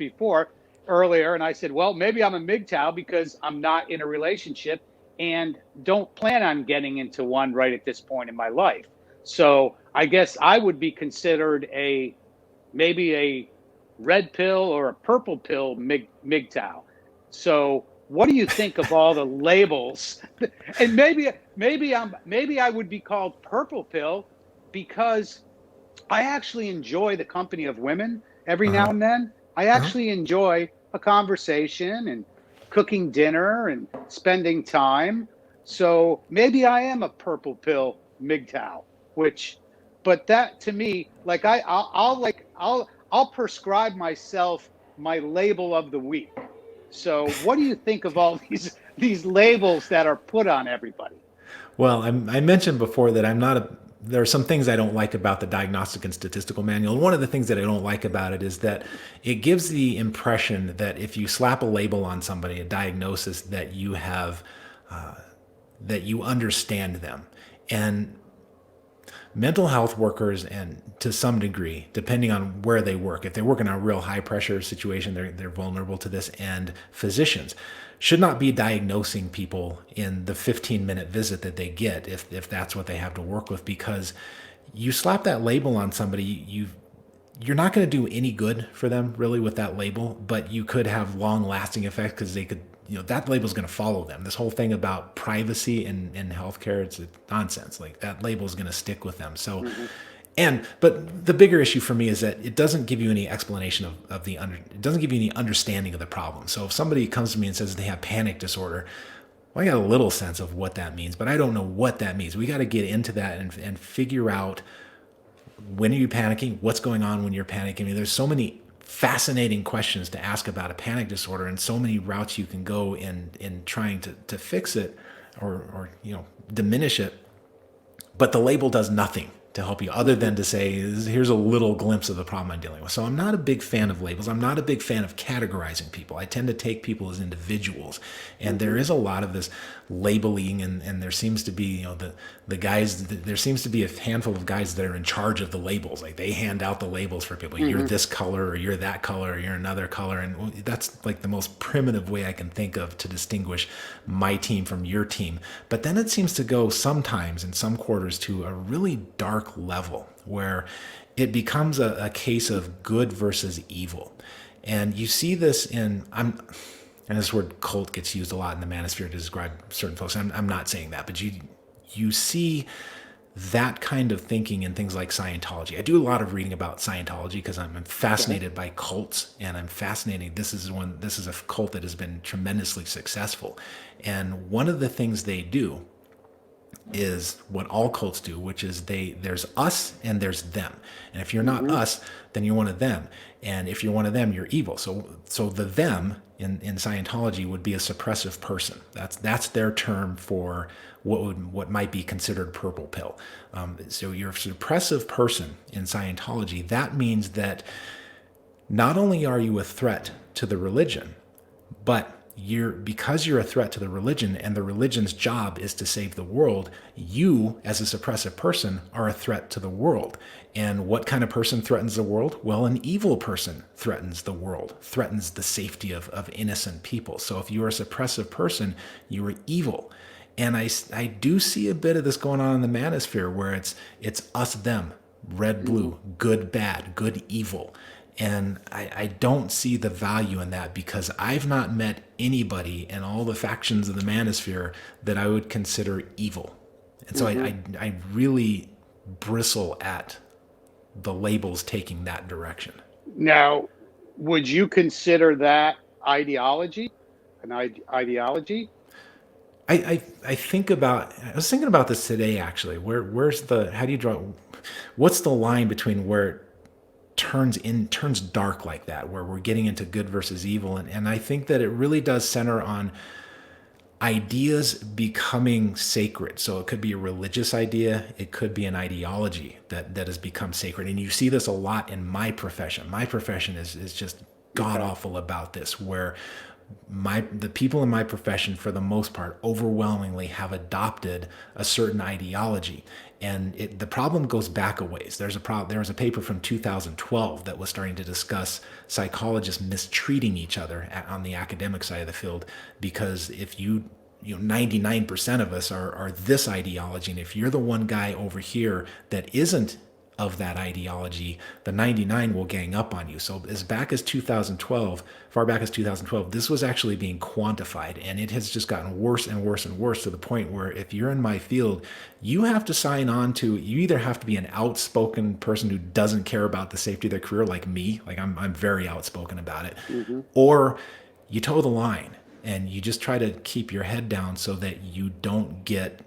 earlier, and I said, well, maybe I'm a MGTOW because I'm not in a relationship and don't plan on getting into one right at this point in my life. So I guess I would be considered maybe a red pill or a purple pill MGTOW. So what do you think of all the labels? And maybe I would be called purple pill because I actually enjoy the company of women every now Uh-huh. and then. I Uh-huh. actually enjoy a conversation and cooking dinner and spending time. So maybe I am a purple pill MGTOW, which, but that to me, like I'll prescribe myself my label of the week. So what do you think of all these labels that are put on everybody? Well, I mentioned before that I'm not a. There are some things I don't like about the Diagnostic and Statistical Manual. And one of the things that I don't like about it is that it gives the impression that if you slap a label on somebody, a diagnosis, that you have, that you understand them. And mental health workers, and to some degree, depending on where they work, if they work in a real high pressure situation, they're vulnerable to this. And physicians should not be diagnosing people in the 15-minute visit that they get, if that's what they have to work with, because you slap that label on somebody, you're not going to do any good for them really with that label, but you could have long lasting effects because they could, that label is going to follow them. This whole thing about privacy in healthcare, it's nonsense. Like that label is going to stick with them. So, Mm-hmm. but the bigger issue for me is that it doesn't give you any explanation it doesn't give you any understanding of the problem. So if somebody comes to me and says they have panic disorder, well, I got a little sense of what that means, but I don't know what that means. We got to get into that and figure out, when are you panicking? What's going on when you're panicking? I mean, there's so many fascinating questions to ask about a panic disorder, and so many routes you can go in trying to fix it, or diminish it. But the label does nothing to help you other than to say, here's a little glimpse of the problem I'm dealing with. So I'm not a big fan of labels. I'm not a big fan of categorizing people. I tend to take people as individuals. And there Mm-hmm. is a lot of this labeling, and there seems to be, the guys, there seems to be a handful of guys that are in charge of the labels. Like they hand out the labels for people. You're Mm-hmm. this color, or you're that color, or you're another color. And that's like the most primitive way I can think of to distinguish my team from your team. But then it seems to go sometimes in some quarters to a really dark level where it becomes a case of good versus evil. And you see this and this word cult gets used a lot in the Manosphere to describe certain folks. I'm not saying that, but you see that kind of thinking in things like Scientology. I do a lot of reading about Scientology because I'm Okay. fascinated by cults, and I'm fascinated. This is a cult that has been tremendously successful. And one of the things they do is what all cults do, which is there's us and there's them. And if you're not Mm-hmm. us, then you're one of them. And if you're one of them, you're evil. So the them in Scientology would be a suppressive person. That's their term for what might be considered purple pill. So you're a suppressive person in Scientology. That means that not only are you a threat to the religion, but because you're a threat to the religion, and the religion's job is to save the world, you as a suppressive person are a threat to the world. And what kind of person threatens the world? Well, an evil person threatens the world, threatens the safety of innocent people. So if you're a suppressive person, you are evil. And I do see a bit of this going on in the Manosphere, where it's us them, red Mm-hmm. blue, good bad, good evil. And I don't see the value in that, because I've not met anybody in all the factions of the Manosphere that I would consider evil. And so Mm-hmm. I really bristle at the labels taking that direction. Now, would you consider that ideology? Ideology? I think about, I was thinking about this today actually. How do you draw, what's the line between where it turns dark like that, where we're getting into good versus evil? And I think that it really does center on ideas becoming sacred. So it could be a religious idea, it could be an ideology that has become sacred. And you see this a lot in my profession. My profession is just god Okay. awful about this, where the people in my profession, for the most part, overwhelmingly have adopted a certain ideology. And the problem goes back a ways. There was a paper from 2012 that was starting to discuss psychologists mistreating each other on the academic side of the field, because if 99% of us are this ideology, and if you're the one guy over here that isn't of that ideology, the 99 will gang up on you. So as back as 2012, far back as 2012, this was actually being quantified, and it has just gotten worse and worse and worse to the point where if you're in my field, you have to sign on to, you either have to be an outspoken person who doesn't care about the safety of their career like me, like I'm very outspoken about it, Mm-hmm. or you toe the line and you just try to keep your head down so that you don't get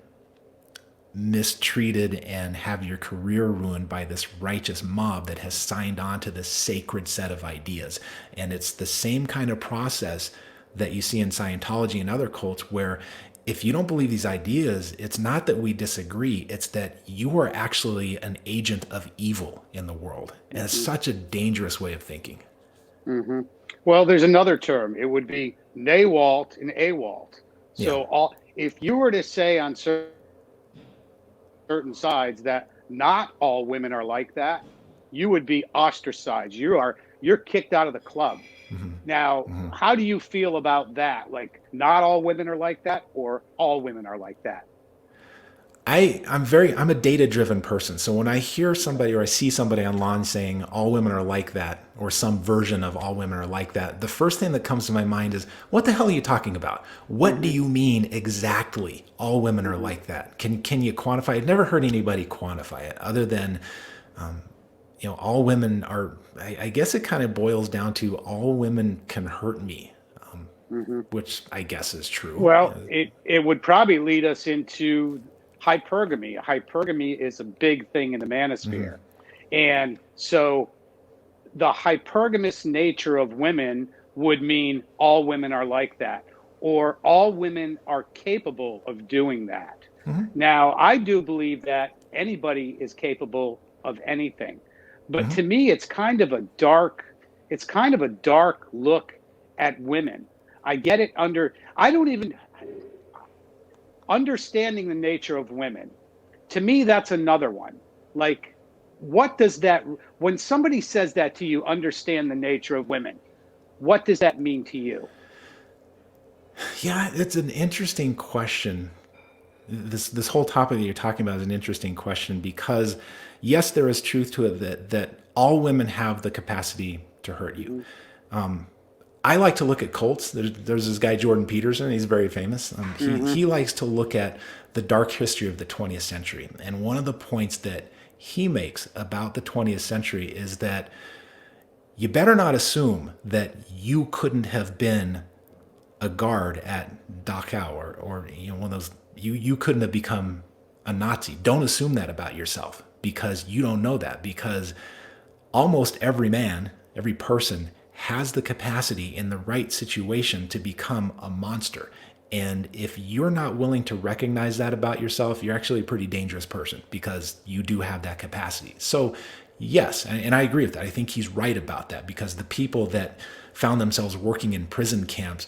mistreated and have your career ruined by this righteous mob that has signed on to this sacred set of ideas. And it's the same kind of process that you see in Scientology and other cults where if you don't believe these ideas, it's not that we disagree, it's that you are actually an agent of evil in the world. And it's such a dangerous way of thinking. Mm-hmm. Well, there's another term. It would be NAWALT and AWALT. So Yeah. if you were to say on certain sides that not all women are like that, you would be ostracized. You're kicked out of the club. Now, how do you feel about that? Like, not all women are like that, or all women are like that? I'm a data driven person. So when I hear somebody or I see somebody online saying all women are like that, or some version of all women are like that, the first thing that comes to my mind is, what the hell are you talking about? What do you mean exactly all women are like that? Can you quantify it? I've never heard anybody quantify it other than, all women are, I guess it kind of boils down to all women can hurt me, Mm-hmm. which I guess is true. Well, it would probably lead us into hypergamy. Hypergamy is a big thing in the manosphere. And so the hypergamous nature of women would mean all women are like that, or all women are capable of doing that. Now, I do believe that anybody is capable of anything. But to me, it's kind of a dark look at women. I get it I don't even understanding the nature of women. To me, that's another one. Like, what does that, when somebody says that to you, understand the nature of women, what does that mean to you? Yeah, it's an interesting question. This whole topic that you're talking about is an interesting question because, yes, there is truth to it that all women have the capacity to hurt you. I like to look at cults. There's this guy Jordan Peterson. He's very famous. He likes to look at the dark history of the 20th century, and one of the points that he makes about the 20th century is that you better not assume that you couldn't have been a guard at Dachau or one of those. You couldn't have become a Nazi. Don't assume that about yourself because you don't know that, because almost every man, every person has the capacity in the right situation to become a monster. And if you're not willing to recognize that about yourself, you're actually a pretty dangerous person because you do have that capacity. So yes, and I agree with that. I think he's right about that because the people that found themselves working in prison camps,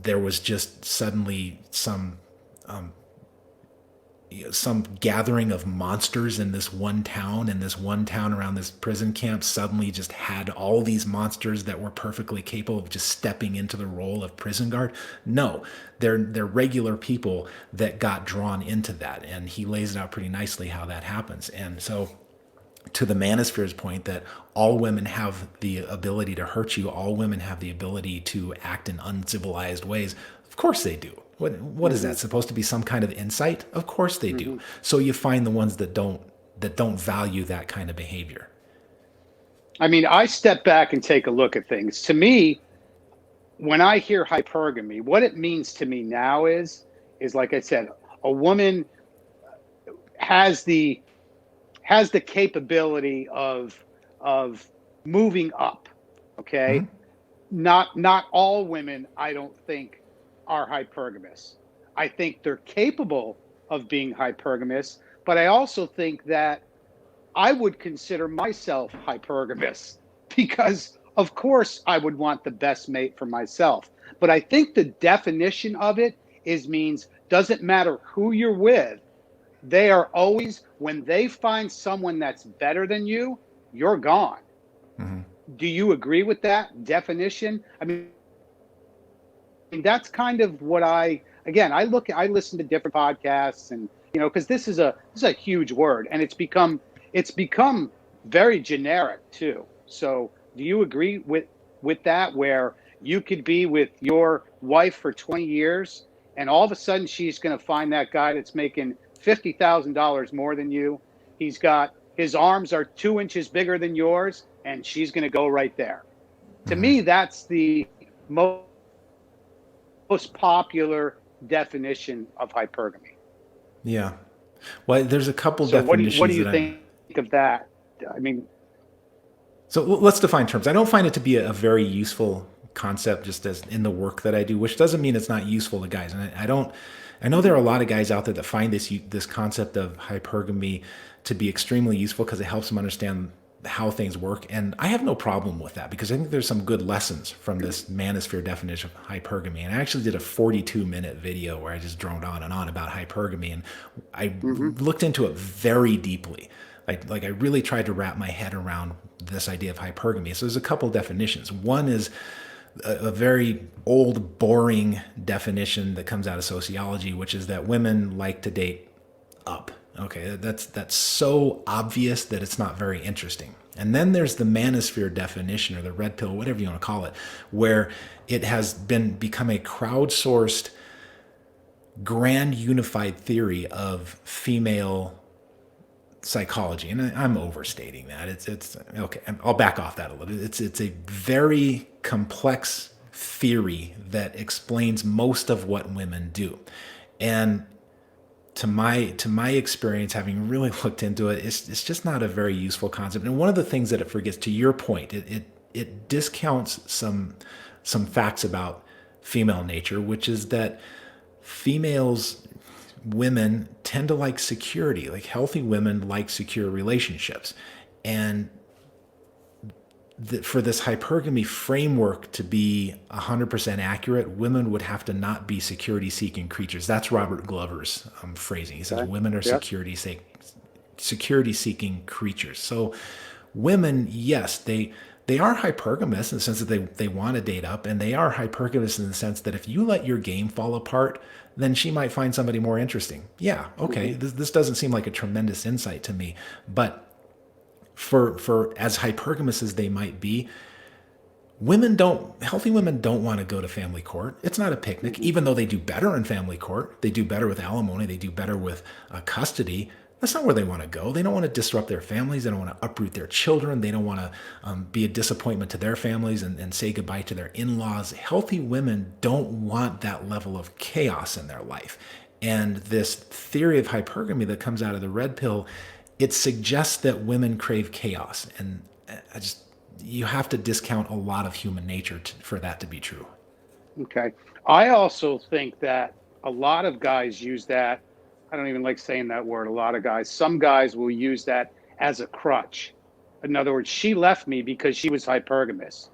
there was just suddenly some gathering of monsters in this one town, and this one town around this prison camp suddenly just had all these monsters that were perfectly capable of just stepping into the role of prison guard. No, they're regular people that got drawn into that, and he lays it out pretty nicely how that happens. And so to the Manosphere's point that all women have the ability to hurt you, all women have the ability to act in uncivilized ways, of course they do. What is that supposed to be, some kind of insight? Of course they do. So you find the ones that don't value that kind of behavior. I mean, I step back and take a look at things. To me, when I hear hypergamy, what it means to me now is like I said, a woman has the capability of moving up. Okay. Not all women, I don't think, are hypergamous. I think they're capable of being hypergamous, but I also think that I would consider myself hypergamous because, of course, I would want the best mate for myself. But I think the definition of it means doesn't matter who you're with, they are always, when they find someone that's better than you, you're gone. Do you agree with that definition? I mean, that's kind of what I listen to different podcasts and because this is a huge word, and it's become very generic too. So do you agree with that, where you could be with your wife for 20 years and all of a sudden she's going to find that guy that's making $50,000 more than you. He's got his arms are 2 inches bigger than yours, and she's going to go right there. To Mm-hmm. me, that's the most popular definition of hypergamy. Yeah. Well, there's a couple So what do definitions you that I. think of that? I mean, So let's define terms. I don't find it to be a very useful concept just as in the work that I do, which doesn't mean it's not useful to guys. And I don't. I know there are a lot of guys out there that find this concept of hypergamy to be extremely useful because it helps them understand how things work. And I have no problem with that because I think there's some good lessons from this Manosphere definition of hypergamy. And I actually did a 42-minute video where I just droned on and on about hypergamy, and I looked into it very deeply. Like I really tried to wrap my head around this idea of hypergamy. So there's a couple definitions. One is a very old, boring definition that comes out of sociology, which is that women like to date up. Okay, that's so obvious that it's not very interesting. And then there's the Manosphere definition, or the red pill, whatever you want to call it, where it has become a crowdsourced, grand unified theory of female psychology. And I'm overstating that. It's okay. I'll back off that a little. It's a very complex theory that explains most of what women do. And to my experience, having really looked into it, it's just not a very useful concept. And one of the things that it forgets, to your point, it discounts some facts about female nature, which is that women tend to like security. Like healthy women like secure relationships, and for this hypergamy framework to be 100% accurate, women would have to not be security-seeking creatures. That's Robert Glover's phrasing. He says women are security-seeking creatures. So women, yes, they are hypergamous in the sense that they want to date up, and they are hypergamous in the sense that if you let your game fall apart, then she might find somebody more interesting. Yeah, okay, this doesn't seem like a tremendous insight to me, but for as hypergamous as they might be, healthy women don't want to go to family court. It's not a picnic, even though they do better in family court. They do better with alimony. They do better with custody. That's not where they want to go. They don't want to disrupt their families. They don't want to uproot their children. They don't want to be a disappointment to their families and say goodbye to their in-laws. Healthy women don't want that level of chaos in their life. And this theory of hypergamy that comes out of the red pill, it suggests that women crave chaos. And you have to discount a lot of human nature for that to be true. Okay. I also think that a lot of guys use that. I don't even like saying that word. A lot of guys, some guys will use that as a crutch. In other words, she left me because she was hypergamous.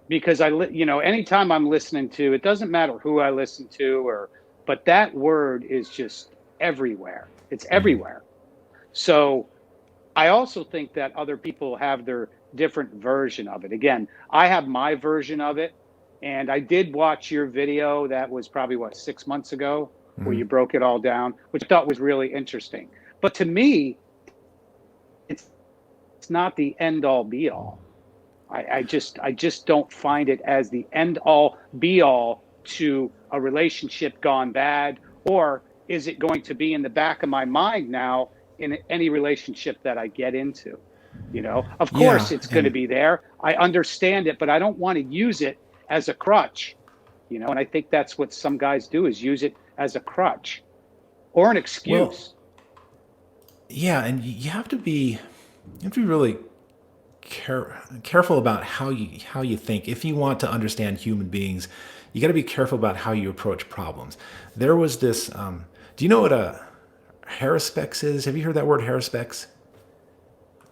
Because anytime I'm listening to, it doesn't matter who I listen to, but that word is just everywhere. It's everywhere. So I also think that other people have their different version of it. Again, I have my version of it. And I did watch your video that was probably, 6 months ago, where you broke it all down, which I thought was really interesting. But to me, it's not the end all be all. I just don't find it as the end all be all to a relationship gone bad, or is it going to be in the back of my mind now in any relationship that I get into? Of course it's going to be there. I understand it, but I don't want to use it as a crutch, and I think that's what some guys do, is use it as a crutch or an excuse. Well, yeah, and you have to be really careful about how you think. If you want to understand human beings, you got to be careful about how you approach problems. There was this. Do you know what a haruspex is? Have you heard that word, haruspex?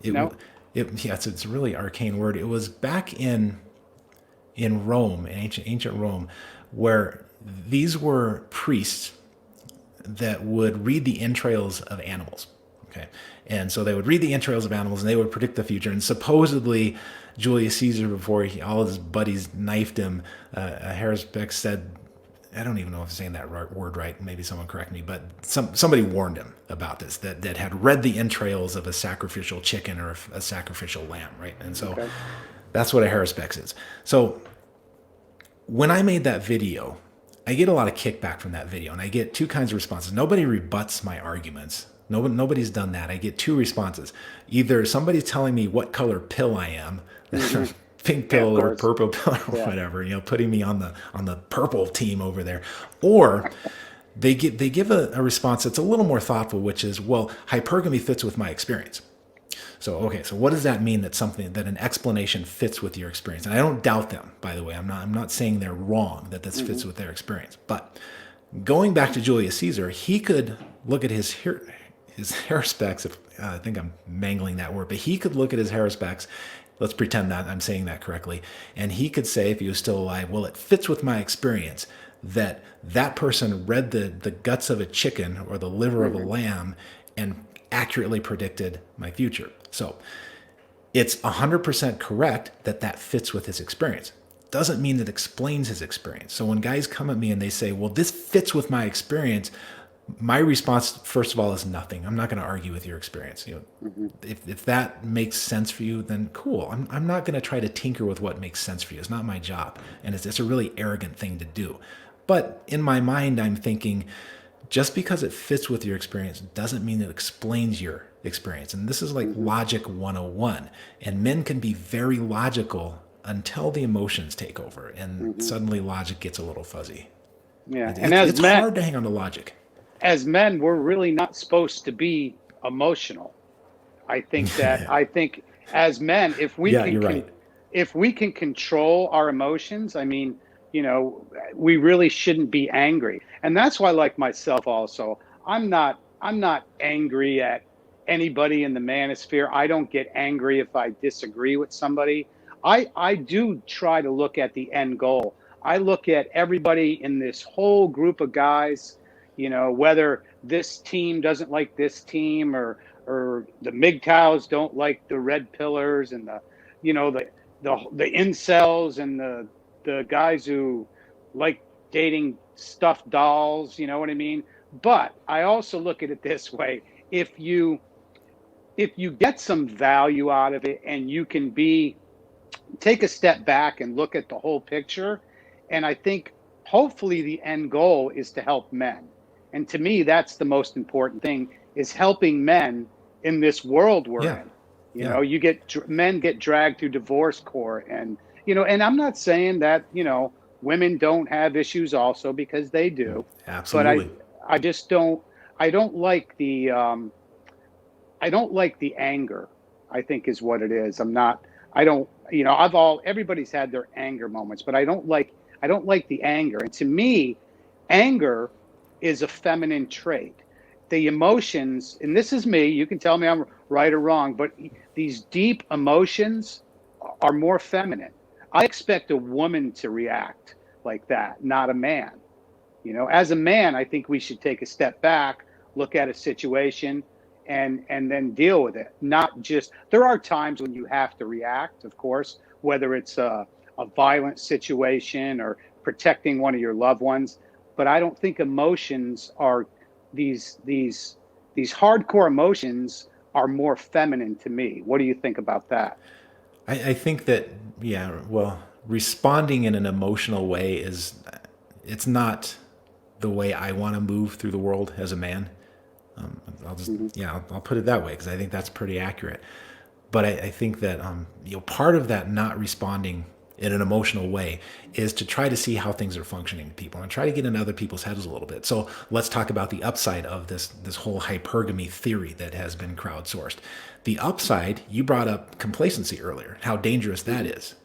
No. It's a really arcane word. It was back in Rome, in ancient Rome, where these were priests that would read the entrails of animals. Okay. And so they would read the entrails of animals and they would predict the future. And supposedly Julius Caesar, before all of his buddies knifed him, haruspex said I don't even know if I'm saying that word right. Maybe someone correct me, but somebody warned him about this, that had read the entrails of a sacrificial chicken or a sacrificial lamb, right? And so Okay. that's what a haruspex is. So when I made that video, I get a lot of kickback from that video, and I get two kinds of responses. Nobody rebuts my arguments. Nobody's done that. I get two responses. Either somebody's telling me what color pill I am, pink Yeah, of pill or course. purple pill or Yeah. whatever, putting me on the purple team over there, or they give a response that's a little more thoughtful, which is, well, hypergamy fits with my experience. So, okay, so what does that mean that an explanation fits with your experience? And I don't doubt them, by the way. I'm not saying they're wrong, that this fits with their experience. But going back to Julius Caesar, he could look at his hair specs. I think I'm mangling that word, but he could look at his hair specs. Let's pretend that I'm saying that correctly. And he could say, if he was still alive, well, it fits with my experience that person read the guts of a chicken or the liver of a lamb and accurately predicted my future. So it's 100% correct that fits with his experience. Doesn't mean that explains his experience. So when guys come at me and they say, well, this fits with my experience, my response, first of all, is nothing. I'm not going to argue with your experience. If that makes sense for you, then cool. I'm not going to try to tinker with what makes sense for you. It's not my job. And it's a really arrogant thing to do. But in my mind, I'm thinking, just because it fits with your experience doesn't mean it explains your experience. And this is like logic 101. And men can be very logical until the emotions take over. And suddenly logic gets a little fuzzy. Yeah. It's hard to hang on to logic. As men, we're really not supposed to be emotional. I think as men, if we Yeah, can, you're right. if we can control our emotions, I mean, we really shouldn't be angry. And that's why, like myself also, I'm not angry at anybody in the manosphere. I don't get angry if I disagree with somebody. I do try to look at the end goal. I look at everybody in this whole group of guys, whether this team doesn't like this team, or the MGTOWs don't like the red pillars, and the incels, and the guys who like dating stuffed dolls, you know what I mean? But I also look at it this way. If you get some value out of it, and you can take a step back and look at the whole picture, and I think hopefully the end goal is to help men. And to me, that's the most important thing, is helping men in this world we're in. Men get dragged through divorce court, and and I'm not saying that women don't have issues also, because they do. Absolutely. But I just don't like the anger, I think, is what it is. Everybody's had their anger moments, but I don't like the anger. And to me, anger is a feminine trait. The emotions, and this is me, you can tell me I'm right or wrong, but these deep emotions are more feminine. I expect a woman to react like that, not a man. As a man, I think we should take a step back, look at a situation, and then deal with it. Not just, there are times when you have to react, of course, whether it's a violent situation or protecting one of your loved ones. But I don't think emotions are these hardcore emotions are more feminine to me. What do you think about that? I think that, responding in an emotional way it's not the way I want to move through the world as a man. I'll put it that way, because I think that's pretty accurate. But I think that part of that not responding in an emotional way is to try to see how things are functioning to people and try to get in other people's heads a little bit. So let's talk about the upside of this whole hypergamy theory that has been crowdsourced. The upside, you brought up complacency earlier, how dangerous that is.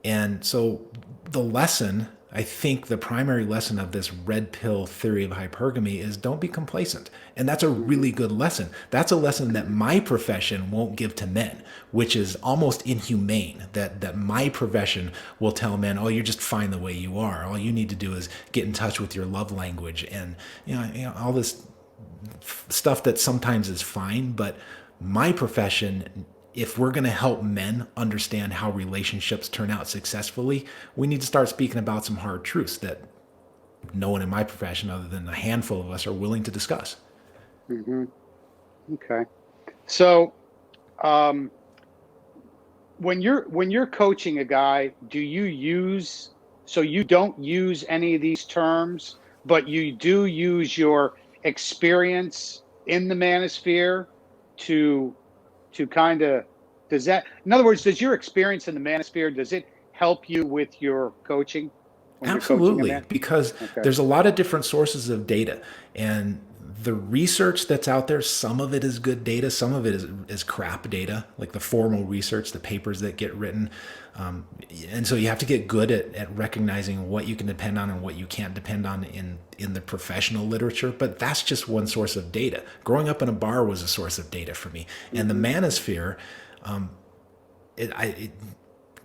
And so the lesson, I think the primary lesson of this red pill theory of hypergamy is don't be complacent. And that's a really good lesson. That's a lesson that my profession won't give to men, which is almost inhumane, that my profession will tell men, oh, you're just fine the way you are. All you need to do is get in touch with your love language, and all this stuff that sometimes is fine. But my profession, if we're going to help men understand how relationships turn out successfully, we need to start speaking about some hard truths, that no one in my profession other than a handful of us are willing to discuss. Mm-hmm. Okay. So, when you're coaching a guy, do you use, so you don't use any of these terms, but you do use your experience in the manosphere to kind of, does that, in other words, does your experience in the manosphere, does it help you with your coaching when you're coaching a Absolutely, man? because Okay. there's a lot of different sources of data, and the research that's out there, some of it is good data, some of it is crap data, like the formal research, the papers that get written. And so you have to get good at recognizing what you can depend on and what you can't depend on in the professional literature. But that's just one source of data. Growing up in a bar was a source of data for me. And the Mm-hmm. manosphere,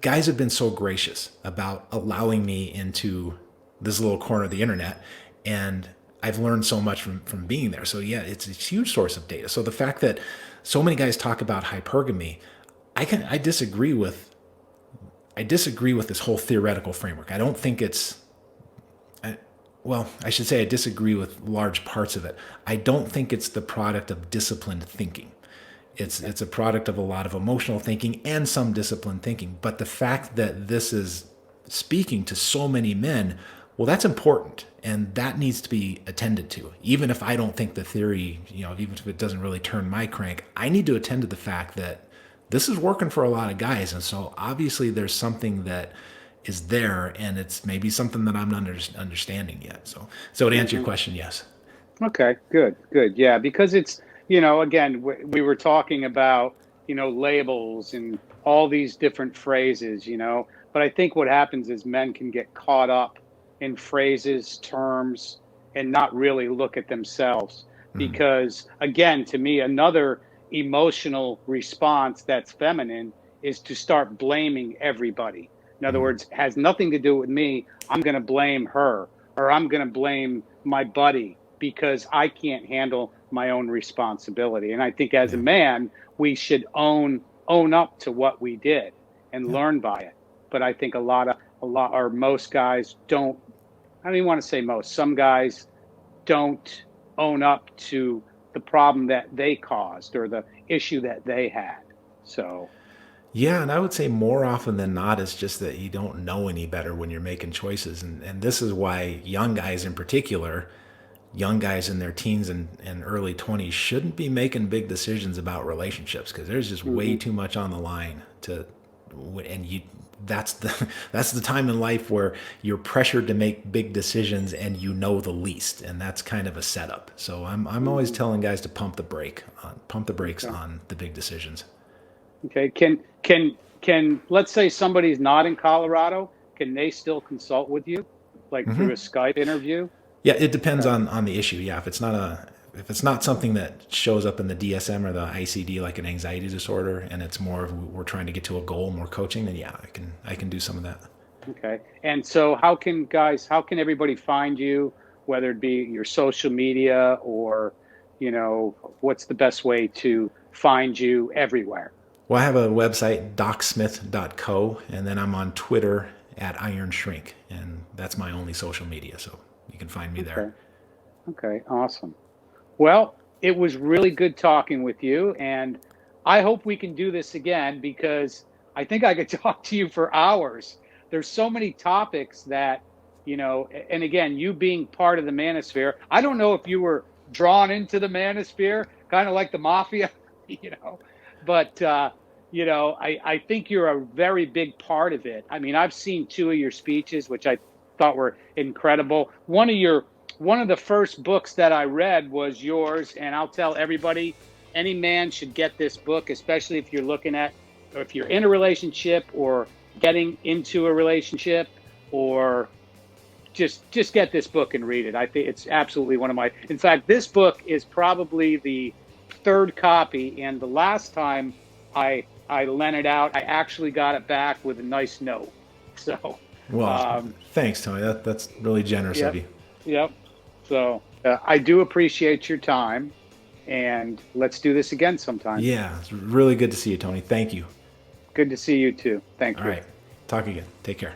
guys have been so gracious about allowing me into this little corner of the internet, and I've learned so much from being there. So yeah, it's a huge source of data. So the fact that so many guys talk about hypergamy, I disagree with this whole theoretical framework. I don't think it's, well, I should say I disagree with large parts of it. I don't think it's the product of disciplined thinking. It's a product of a lot of emotional thinking and some disciplined thinking. But the fact that this is speaking to so many men, well, that's important, and that needs to be attended to. Even if I don't think the theory, even if it doesn't really turn my crank, I need to attend to the fact that this is working for a lot of guys. And so obviously there's something that is there, and it's maybe something that I'm not understanding yet. So to answer your Mm-hmm. question, yes. Okay, good, good. Yeah, because it's, again, we were talking about, labels and all these different phrases, but I think what happens is men can get caught up in phrases, terms, and not really look at themselves. Mm-hmm. Because, again, to me, another emotional response that's feminine is to start blaming everybody. In other Mm-hmm. words, it has nothing to do with me. I'm going to blame her, or I'm going to blame my buddy because I can't handle my own responsibility. And I think as a Yeah. man, we should own up to what we did and Yeah. learn by it. But I think or most guys don't, I don't even want to say most, some guys don't own up to the problem that they caused or the issue that they had. So, Yeah, and I would say more often than not, it's just that you don't know any better when you're making choices. And this is why young guys in particular, young guys in their teens and early 20s, shouldn't be making big decisions about relationships, because there's just way mm-hmm, too much on the line and that's the that's the time in life where you're pressured to make big decisions and the least, and that's kind of a setup. So I'm always mm-hmm. telling guys to pump the brakes Okay. on the big decisions. Okay. Can let's say somebody's not in Colorado, can they still consult with you, like through a Skype interview? Yeah, it depends Okay. on the issue. Yeah, if it's not something that shows up in the DSM or the ICD like an anxiety disorder, and it's more of we're trying to get to a goal, more coaching, then yeah, I can do some of that. Okay. And so how can everybody find you, whether it be your social media or, what's the best way to find you everywhere? Well, I have a website, DocSmith.co, and then I'm on Twitter at Iron Shrink, and that's my only social media, so you can find me there. Okay. Okay. Awesome. Well, it was really good talking with you, and I hope we can do this again because I think I could talk to you for hours. There's so many topics that, and again, you being part of the manosphere, I don't know if you were drawn into the manosphere, kind of like the mafia, but I think you're a very big part of it. I mean, I've seen two of your speeches, which I thought were incredible. One of the first books that I read was yours, and I'll tell everybody, any man should get this book, especially if you're looking at, or if you're in a relationship or getting into a relationship, or just get this book and read it. I think it's absolutely one of my, in fact, this book is probably the third copy, and the last time I lent it out, I actually got it back with a nice note. So, Well, um, thanks, Tony. That's really generous of yep, you. yep. So I do appreciate your time, and let's do this again sometime. Yeah, it's really good to see you, Tony. Thank you. Good to see you too. Thank All you. right, talk again. Take care.